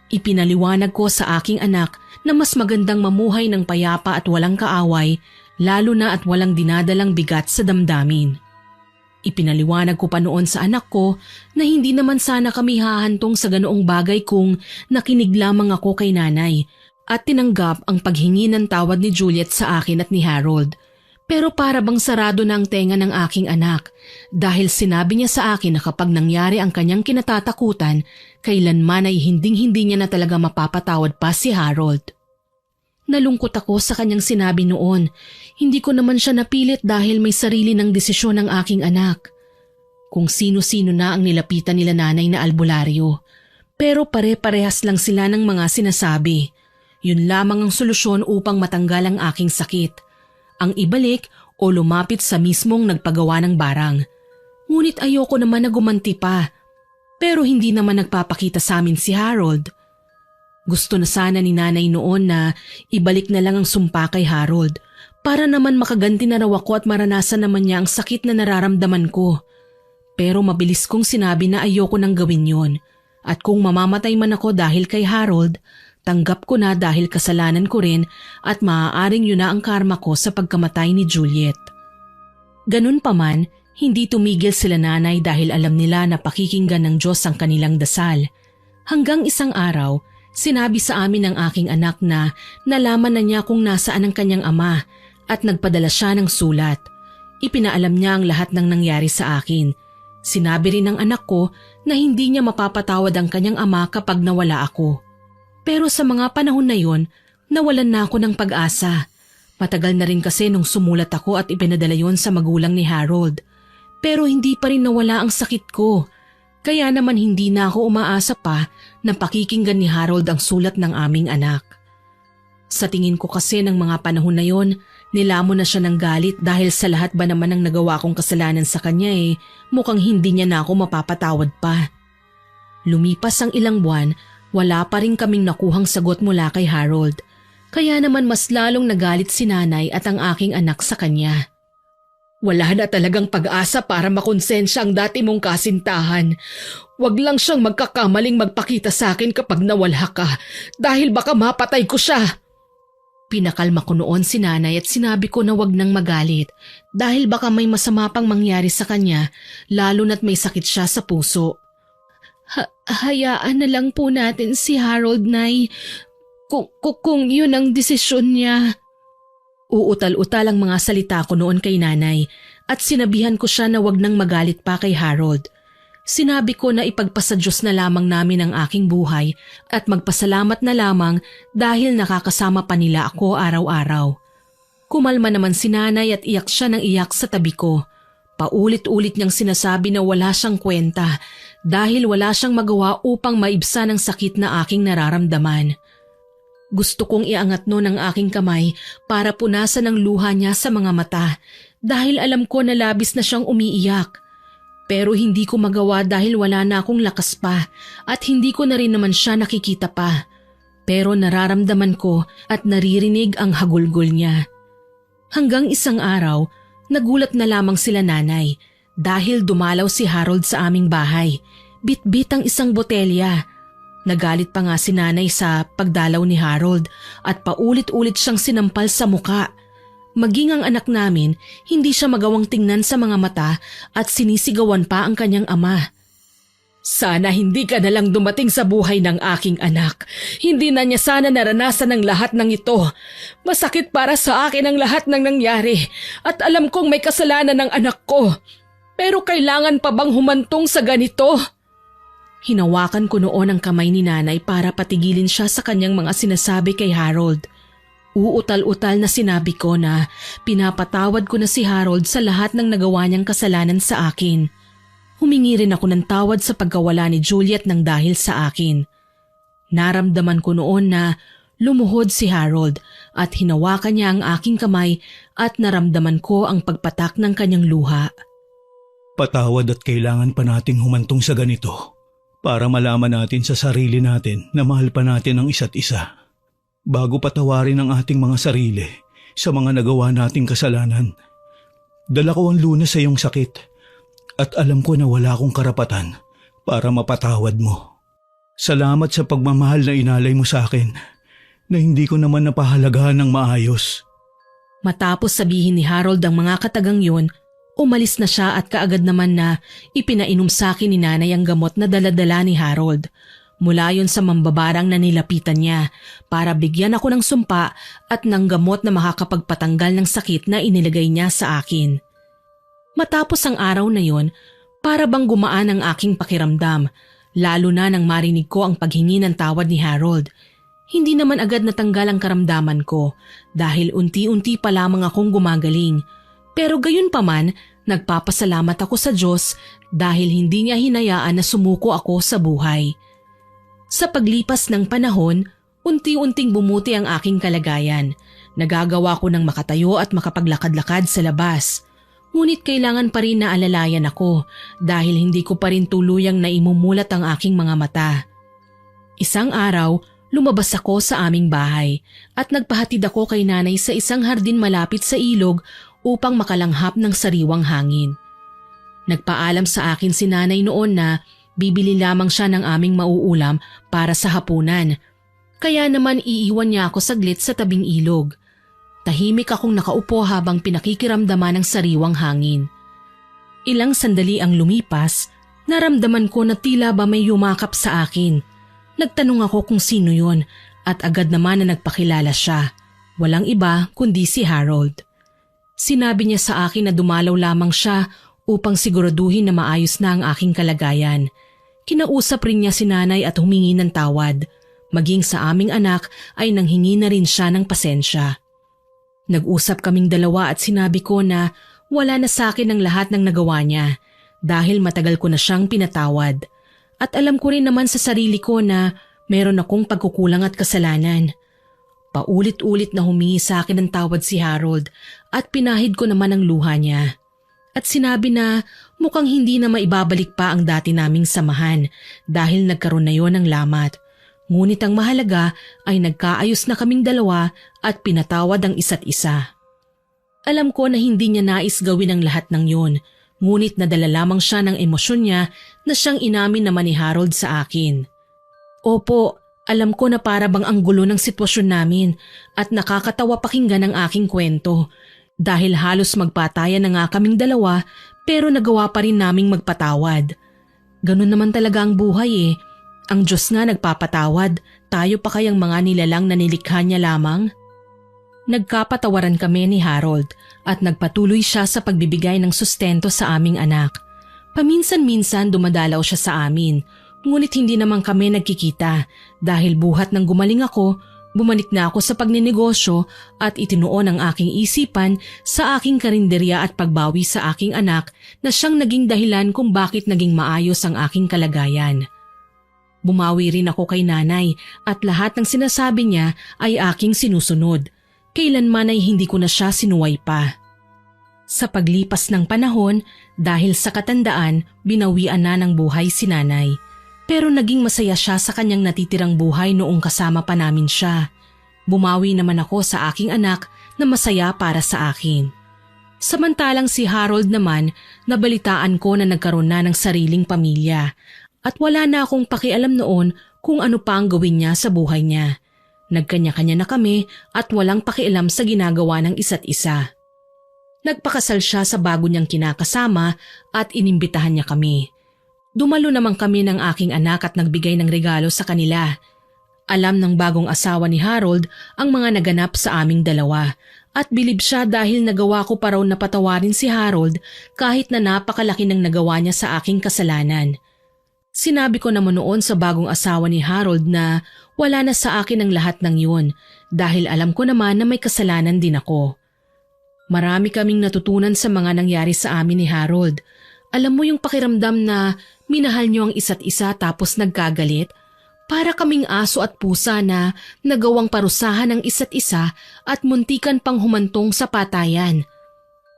Ipinaliwanag ko sa aking anak na mas magandang mamuhay ng payapa at walang kaaway, lalo na at walang dinadalang bigat sa damdamin. Ipinaliwanag ko pa noon sa anak ko na hindi naman sana kami hahantong sa ganoong bagay kung nakinig lamang ako kay nanay at tinanggap ang paghingi ng tawad ni Juliet sa akin at ni Harold. Pero para bang sarado na ang tenga ng aking anak dahil sinabi niya sa akin na kapag nangyari ang kanyang kinatatakutan, kailanman ay hinding-hindi niya na talaga mapapatawad pa si Harold. Nalungkot ako sa kanyang sinabi noon. Hindi ko naman siya napilit dahil may sarili ng desisyon ng aking anak. Kung sino-sino na ang nilapitan nila nanay na albularyo. Pero pare-parehas lang sila ng mga sinasabi. Yun lamang ang solusyon upang matanggal ang aking sakit. Ang ibalik o lumapit sa mismong nagpagawa ng barang. Ngunit ayoko naman na gumanti pa. Pero hindi naman nagpapakita sa amin si Harold. Gusto na sana ni nanay noon na ibalik na lang ang sumpa kay Harold para naman makaganti na raw ako at maranasan naman niya ang sakit na nararamdaman ko. Pero mabilis kong sinabi na ayoko nang gawin yon. At kung mamamatay man ako dahil kay Harold, tanggap ko na dahil kasalanan ko rin at maaaring yun na ang karma ko sa pagkamatay ni Juliet. Ganun pa man, hindi tumigil sila nanay dahil alam nila na pakikinggan ng Diyos ang kanilang dasal. Hanggang isang araw, sinabi sa amin ng aking anak na nalaman na niya kung nasaan ang kanyang ama at nagpadala siya ng sulat. Ipinaalam niya ang lahat ng nangyari sa akin. Sinabi rin ng anak ko na hindi niya mapapatawad ang kanyang ama kapag nawala ako. Pero sa mga panahon na yon, nawalan na ako ng pag-asa. Matagal na rin kasi nung sumulat ako at ipinadala yon sa magulang ni Harold. Pero hindi pa rin nawala ang sakit ko. Kaya naman hindi na ako umaasa pa na pakikinggan ni Harold ang sulat ng aming anak. Sa tingin ko kasi ng mga panahon na yon, nilamon na siya ng galit dahil sa lahat ba naman ng nagawa kong kasalanan sa kanya mukhang hindi niya na ako mapapatawad pa. Lumipas ang ilang buwan, wala pa rin kaming nakuhang sagot mula kay Harold. Kaya naman mas lalong nagalit si nanay at ang aking anak sa kanya. Wala na talagang pag-asa para makonsensya ang dati mong kasintahan. Huwag lang siyang magkakamaling magpakita sa akin kapag nawala ka dahil baka mapatay ko siya. Pinakalma ko noon si nanay at sinabi ko na wag nang magalit dahil baka may masama pang mangyari sa kanya lalo na't may sakit siya sa puso. Hayaan na lang po natin si Harold, Nay. Kung yun ang desisyon niya. Uutal-utal ang mga salita ko noon kay nanay at sinabihan ko siya na wag nang magalit pa kay Harold. Sinabi ko na ipagpasa Diyos na lamang namin ang aking buhay at magpasalamat na lamang dahil nakakasama pa nila ako araw-araw. Kumalma naman si nanay at iyak siya ng iyak sa tabi ko. Paulit-ulit niyang sinasabi na wala siyang kwenta dahil wala siyang magawa upang maibsan ang sakit na aking nararamdaman. Gusto kong iangat noon ang aking kamay para punasan ang luha niya sa mga mata dahil alam ko na labis na siyang umiiyak. Pero hindi ko magawa dahil wala na akong lakas pa at hindi ko na rin naman siya nakikita pa. Pero nararamdaman ko at naririnig ang hagulgol niya. Hanggang isang araw, nagulat na lamang sila nanay dahil dumalaw si Harold sa aming bahay. Bit-bit ang isang botelya. Nagalit pa nga si nanay sa pagdalaw ni Harold at paulit-ulit siyang sinampal sa muka. Maging ang anak namin, hindi siya magawang tingnan sa mga mata at sinisigawan pa ang kanyang ama. Sana hindi ka na lang dumating sa buhay ng aking anak. Hindi na niya sana naranasan ang lahat ng ito. Masakit para sa akin ang lahat ng nangyari at alam kong may kasalanan ng anak ko. Pero kailangan pa bang humantong sa ganito? Hinawakan ko noon ang kamay ni nanay para patigilin siya sa kanyang mga sinasabi kay Harold. Uutal-utal na sinabi ko na pinapatawad ko na si Harold sa lahat ng nagawa niyang kasalanan sa akin. Humingi rin ako ng tawad sa pagkawala ni Juliet ng dahil sa akin. Naramdaman ko noon na lumuhod si Harold at hinawakan niya ang aking kamay at naramdaman ko ang pagpatak ng kanyang luha. Patawad at kailangan pa nating humantong sa ganito para malaman natin sa sarili natin na mahal pa natin ang isa't isa. Bago patawarin ang ating mga sarili sa mga nagawa nating kasalanan. Dala ko ang lunas sa iyong sakit at alam ko na wala akong karapatan para mapatawad mo. Salamat sa pagmamahal na inalay mo sa akin na hindi ko naman napahalagahan ng maayos. Matapos sabihin ni Harold ang mga katagang yun, umalis na siya at kaagad naman na ipinainom sa akin ni nanay ang gamot na daladala ni Harold. Mula yun sa mambabarang na nilapitan niya para bigyan ako ng sumpa at ng gamot na makakapagpatanggal ng sakit na inilagay niya sa akin. Matapos ang araw na yun, para bang gumaan ang aking pakiramdam, lalo na nang marinig ko ang paghingi ng tawad ni Harold. Hindi naman agad natanggal ang karamdaman ko dahil unti-unti pa lamang akong gumagaling. Pero gayon pa man, nagpapasalamat ako sa Diyos dahil hindi niya hinayaan na sumuko ako sa buhay. Sa paglipas ng panahon, unti-unting bumuti ang aking kalagayan. Nagagawa ko ng makatayo at makapaglakad-lakad sa labas. Ngunit kailangan pa rin na alalayan ako dahil hindi ko pa rin tuluyang naimumulat ang aking mga mata. Isang araw, Lumabas ako sa aming bahay at nagpahatid ako kay nanay sa isang hardin malapit sa ilog upang makalanghap ng sariwang hangin. Nagpaalam sa akin si nanay noon na bibili lamang siya ng aming mauulam para sa hapunan. Kaya naman iiwan niya ako saglit sa tabing ilog. Tahimik akong nakaupo habang pinakikiramdaman ng sariwang hangin. Ilang sandali ang lumipas, naramdaman ko na tila ba may yumakap sa akin. Nagtanong ako kung sino yon at agad naman na nagpakilala siya. Walang iba kundi si Harold. Sinabi niya sa akin na dumalaw lamang siya upang siguraduhin na maayos na ang aking kalagayan. Kinausap rin niya si nanay at humingi ng tawad. Maging sa aming anak ay nanghingi na rin siya ng pasensya. Nag-usap kaming dalawa at sinabi ko na wala na sa akin ang lahat ng nagawa niya dahil matagal ko na siyang pinatawad. At alam ko rin naman sa sarili ko na meron akong pagkukulang at kasalanan. Paulit-ulit na humingi sa akin ng tawad si Harold at pinahid ko naman ang luha niya. At sinabi na mukhang hindi na maibabalik pa ang dati naming samahan dahil nagkaroon na yon ng lamat. Ngunit ang mahalaga ay nagkaayos na kaming dalawa at pinatawad ang isa't isa. Alam ko na hindi niya nais gawin ang lahat ng yon. Ngunit nadala lamang siya ng emosyon niya na siyang inamin naman ni Harold sa akin. Opo, alam ko na para bang ang gulo ng sitwasyon namin at nakakatawa pakinggan ang aking kwento. Dahil halos magpatayan na nga kaming dalawa pero nagawa pa rin naming magpatawad. Ganun naman talaga ang buhay eh. Ang Diyos nga nagpapatawad, tayo pa kayang mga nilalang na nilikha niya lamang? Nagkapatawaran kami ni Harold at nagpatuloy siya sa pagbibigay ng sustento sa aming anak. Paminsan-minsan dumadalaw siya sa amin, ngunit hindi naman kami nagkikita dahil buhat ng gumaling ako, bumalik na ako sa pagninegosyo at itinuon ang aking isipan sa aking karinderya at pagbawi sa aking anak na siyang naging dahilan kung bakit naging maayos ang aking kalagayan. Bumawi rin ako kay nanay at lahat ng sinasabi niya ay aking sinusunod. Kailanman ay hindi ko na siya sinuway pa. Sa paglipas ng panahon, dahil sa katandaan, binawian na ng buhay si nanay. Pero naging masaya siya sa kanyang natitirang buhay noong kasama pa namin siya. Bumawi naman ako sa aking anak na masaya para sa akin. Samantalang si Harold naman, nabalitaan ko na nagkaroon na ng sariling pamilya at wala na akong pakialam noon kung ano pa ang gawin niya sa buhay niya. Nagkanya-kanya na kami at walang pakialam sa ginagawa ng isa't isa. Nagpakasal siya sa bago niyang kinakasama at inimbitahan niya kami. Dumalo naman kami ng aking anak at nagbigay ng regalo sa kanila. Alam ng bagong asawa ni Harold ang mga naganap sa aming dalawa at bilib siya dahil nagawa ko pa raw na patawarin si Harold kahit na napakalaki ng nagawa niya sa aking kasalanan. Sinabi ko naman noon sa bagong asawa ni Harold na wala na sa akin ang lahat ng yun dahil alam ko naman na may kasalanan din ako. Marami kaming natutunan sa mga nangyari sa amin ni Harold. Alam mo yung pakiramdam na minahal niyo ang isa't isa tapos nagkagalit? Para kaming aso at pusa na nagawang parusahan ng isa't isa at muntikan pang humantong sa patayan.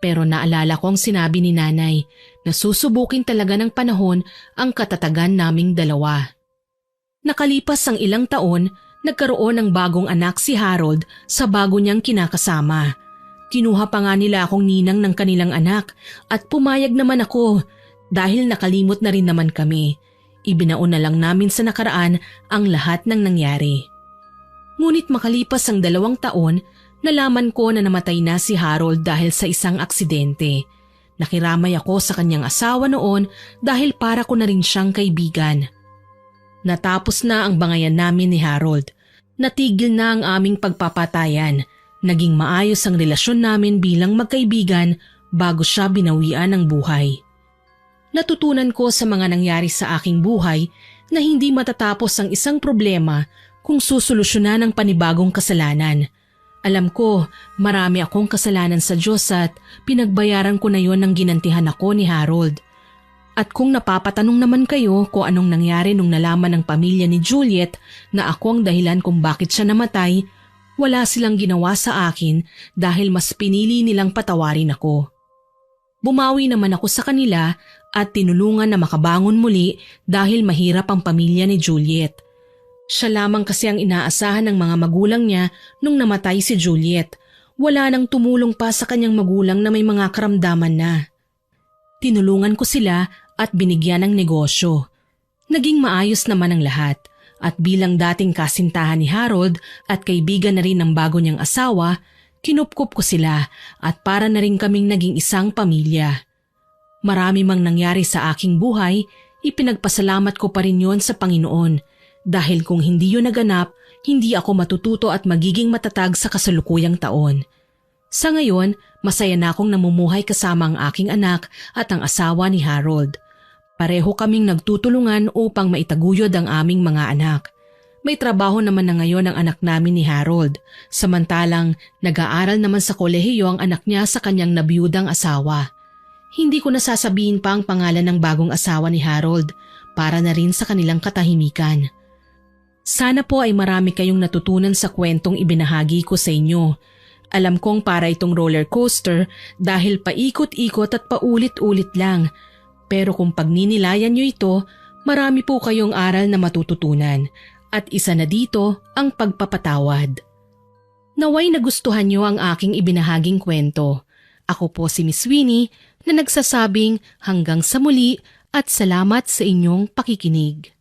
Pero naalala ko ang sinabi ni nanay na susubukin talaga ng panahon ang katatagan naming dalawa. Nakalipas ang ilang taon, nagkaroon ng bagong anak si Harold sa bago niyang kinakasama. Kinuha pa nga nila akong ninang ng kanilang anak at pumayag naman ako dahil nakalimot na rin naman kami. Ibinaon na lang namin sa nakaraan ang lahat ng nangyari. Ngunit makalipas ang 2 taon, nalaman ko na namatay na si Harold dahil sa isang aksidente. Nakiramay ako sa kanyang asawa noon dahil para ko na rin siyang kaibigan. Natapos na ang bangayan namin ni Harold. Natigil na ang aming pagpapatayan. Naging maayos ang relasyon namin bilang magkaibigan bago siya binawian ng buhay. Natutunan ko sa mga nangyari sa aking buhay na hindi matatapos ang isang problema kung susolusyonan ng panibagong kasalanan. Alam ko, marami akong kasalanan sa Diyos at pinagbayaran ko na yon ng ginantihan ako ni Harold. At kung napapatanong naman kayo kung anong nangyari nung nalaman ng pamilya ni Juliet na ako ang dahilan kung bakit siya namatay, wala silang ginawa sa akin dahil mas pinili nilang patawarin ako. Bumawi naman ako sa kanila at tinulungan na makabangon muli dahil mahirap ang pamilya ni Juliet. Siya lamang kasi ang inaasahan ng mga magulang niya nung namatay si Juliet. Wala nang tumulong pa sa kanyang magulang na may mga karamdaman na. Tinulungan ko sila at binigyan ng negosyo. Naging maayos naman ang lahat at bilang dating kasintahan ni Harold at kaibigan na rin ng bago niyang asawa, kinupkup ko sila at para na rin kaming naging isang pamilya. Marami mang nangyari sa aking buhay, ipinagpasalamat ko pa rin yon sa Panginoon dahil kung hindi yun naganap, hindi ako matututo at magiging matatag sa kasalukuyang taon. Sa ngayon, masaya na akong namumuhay kasama ang aking anak at ang asawa ni Harold. Pareho kaming nagtutulungan upang maitaguyod ang aming mga anak. May trabaho naman na ngayon ang anak namin ni Harold, samantalang nag-aaral naman sa kolehiyo ang anak niya sa kanyang nabiyudang asawa. Hindi ko nasasabihin pa ang pangalan ng bagong asawa ni Harold para na rin sa kanilang katahimikan. Sana po ay marami kayong natutunan sa kwentong ibinahagi ko sa inyo. Alam kong para itong roller coaster dahil paikot-ikot at paulit-ulit lang. Pero kung pagninilayan nyo ito, marami po kayong aral na matututunan. At isa na dito ang pagpapatawad. Naway nagustuhan nyo ang aking ibinahaging kwento. Ako po si Miss Winnie na nagsasabing hanggang sa muli at salamat sa inyong pakikinig.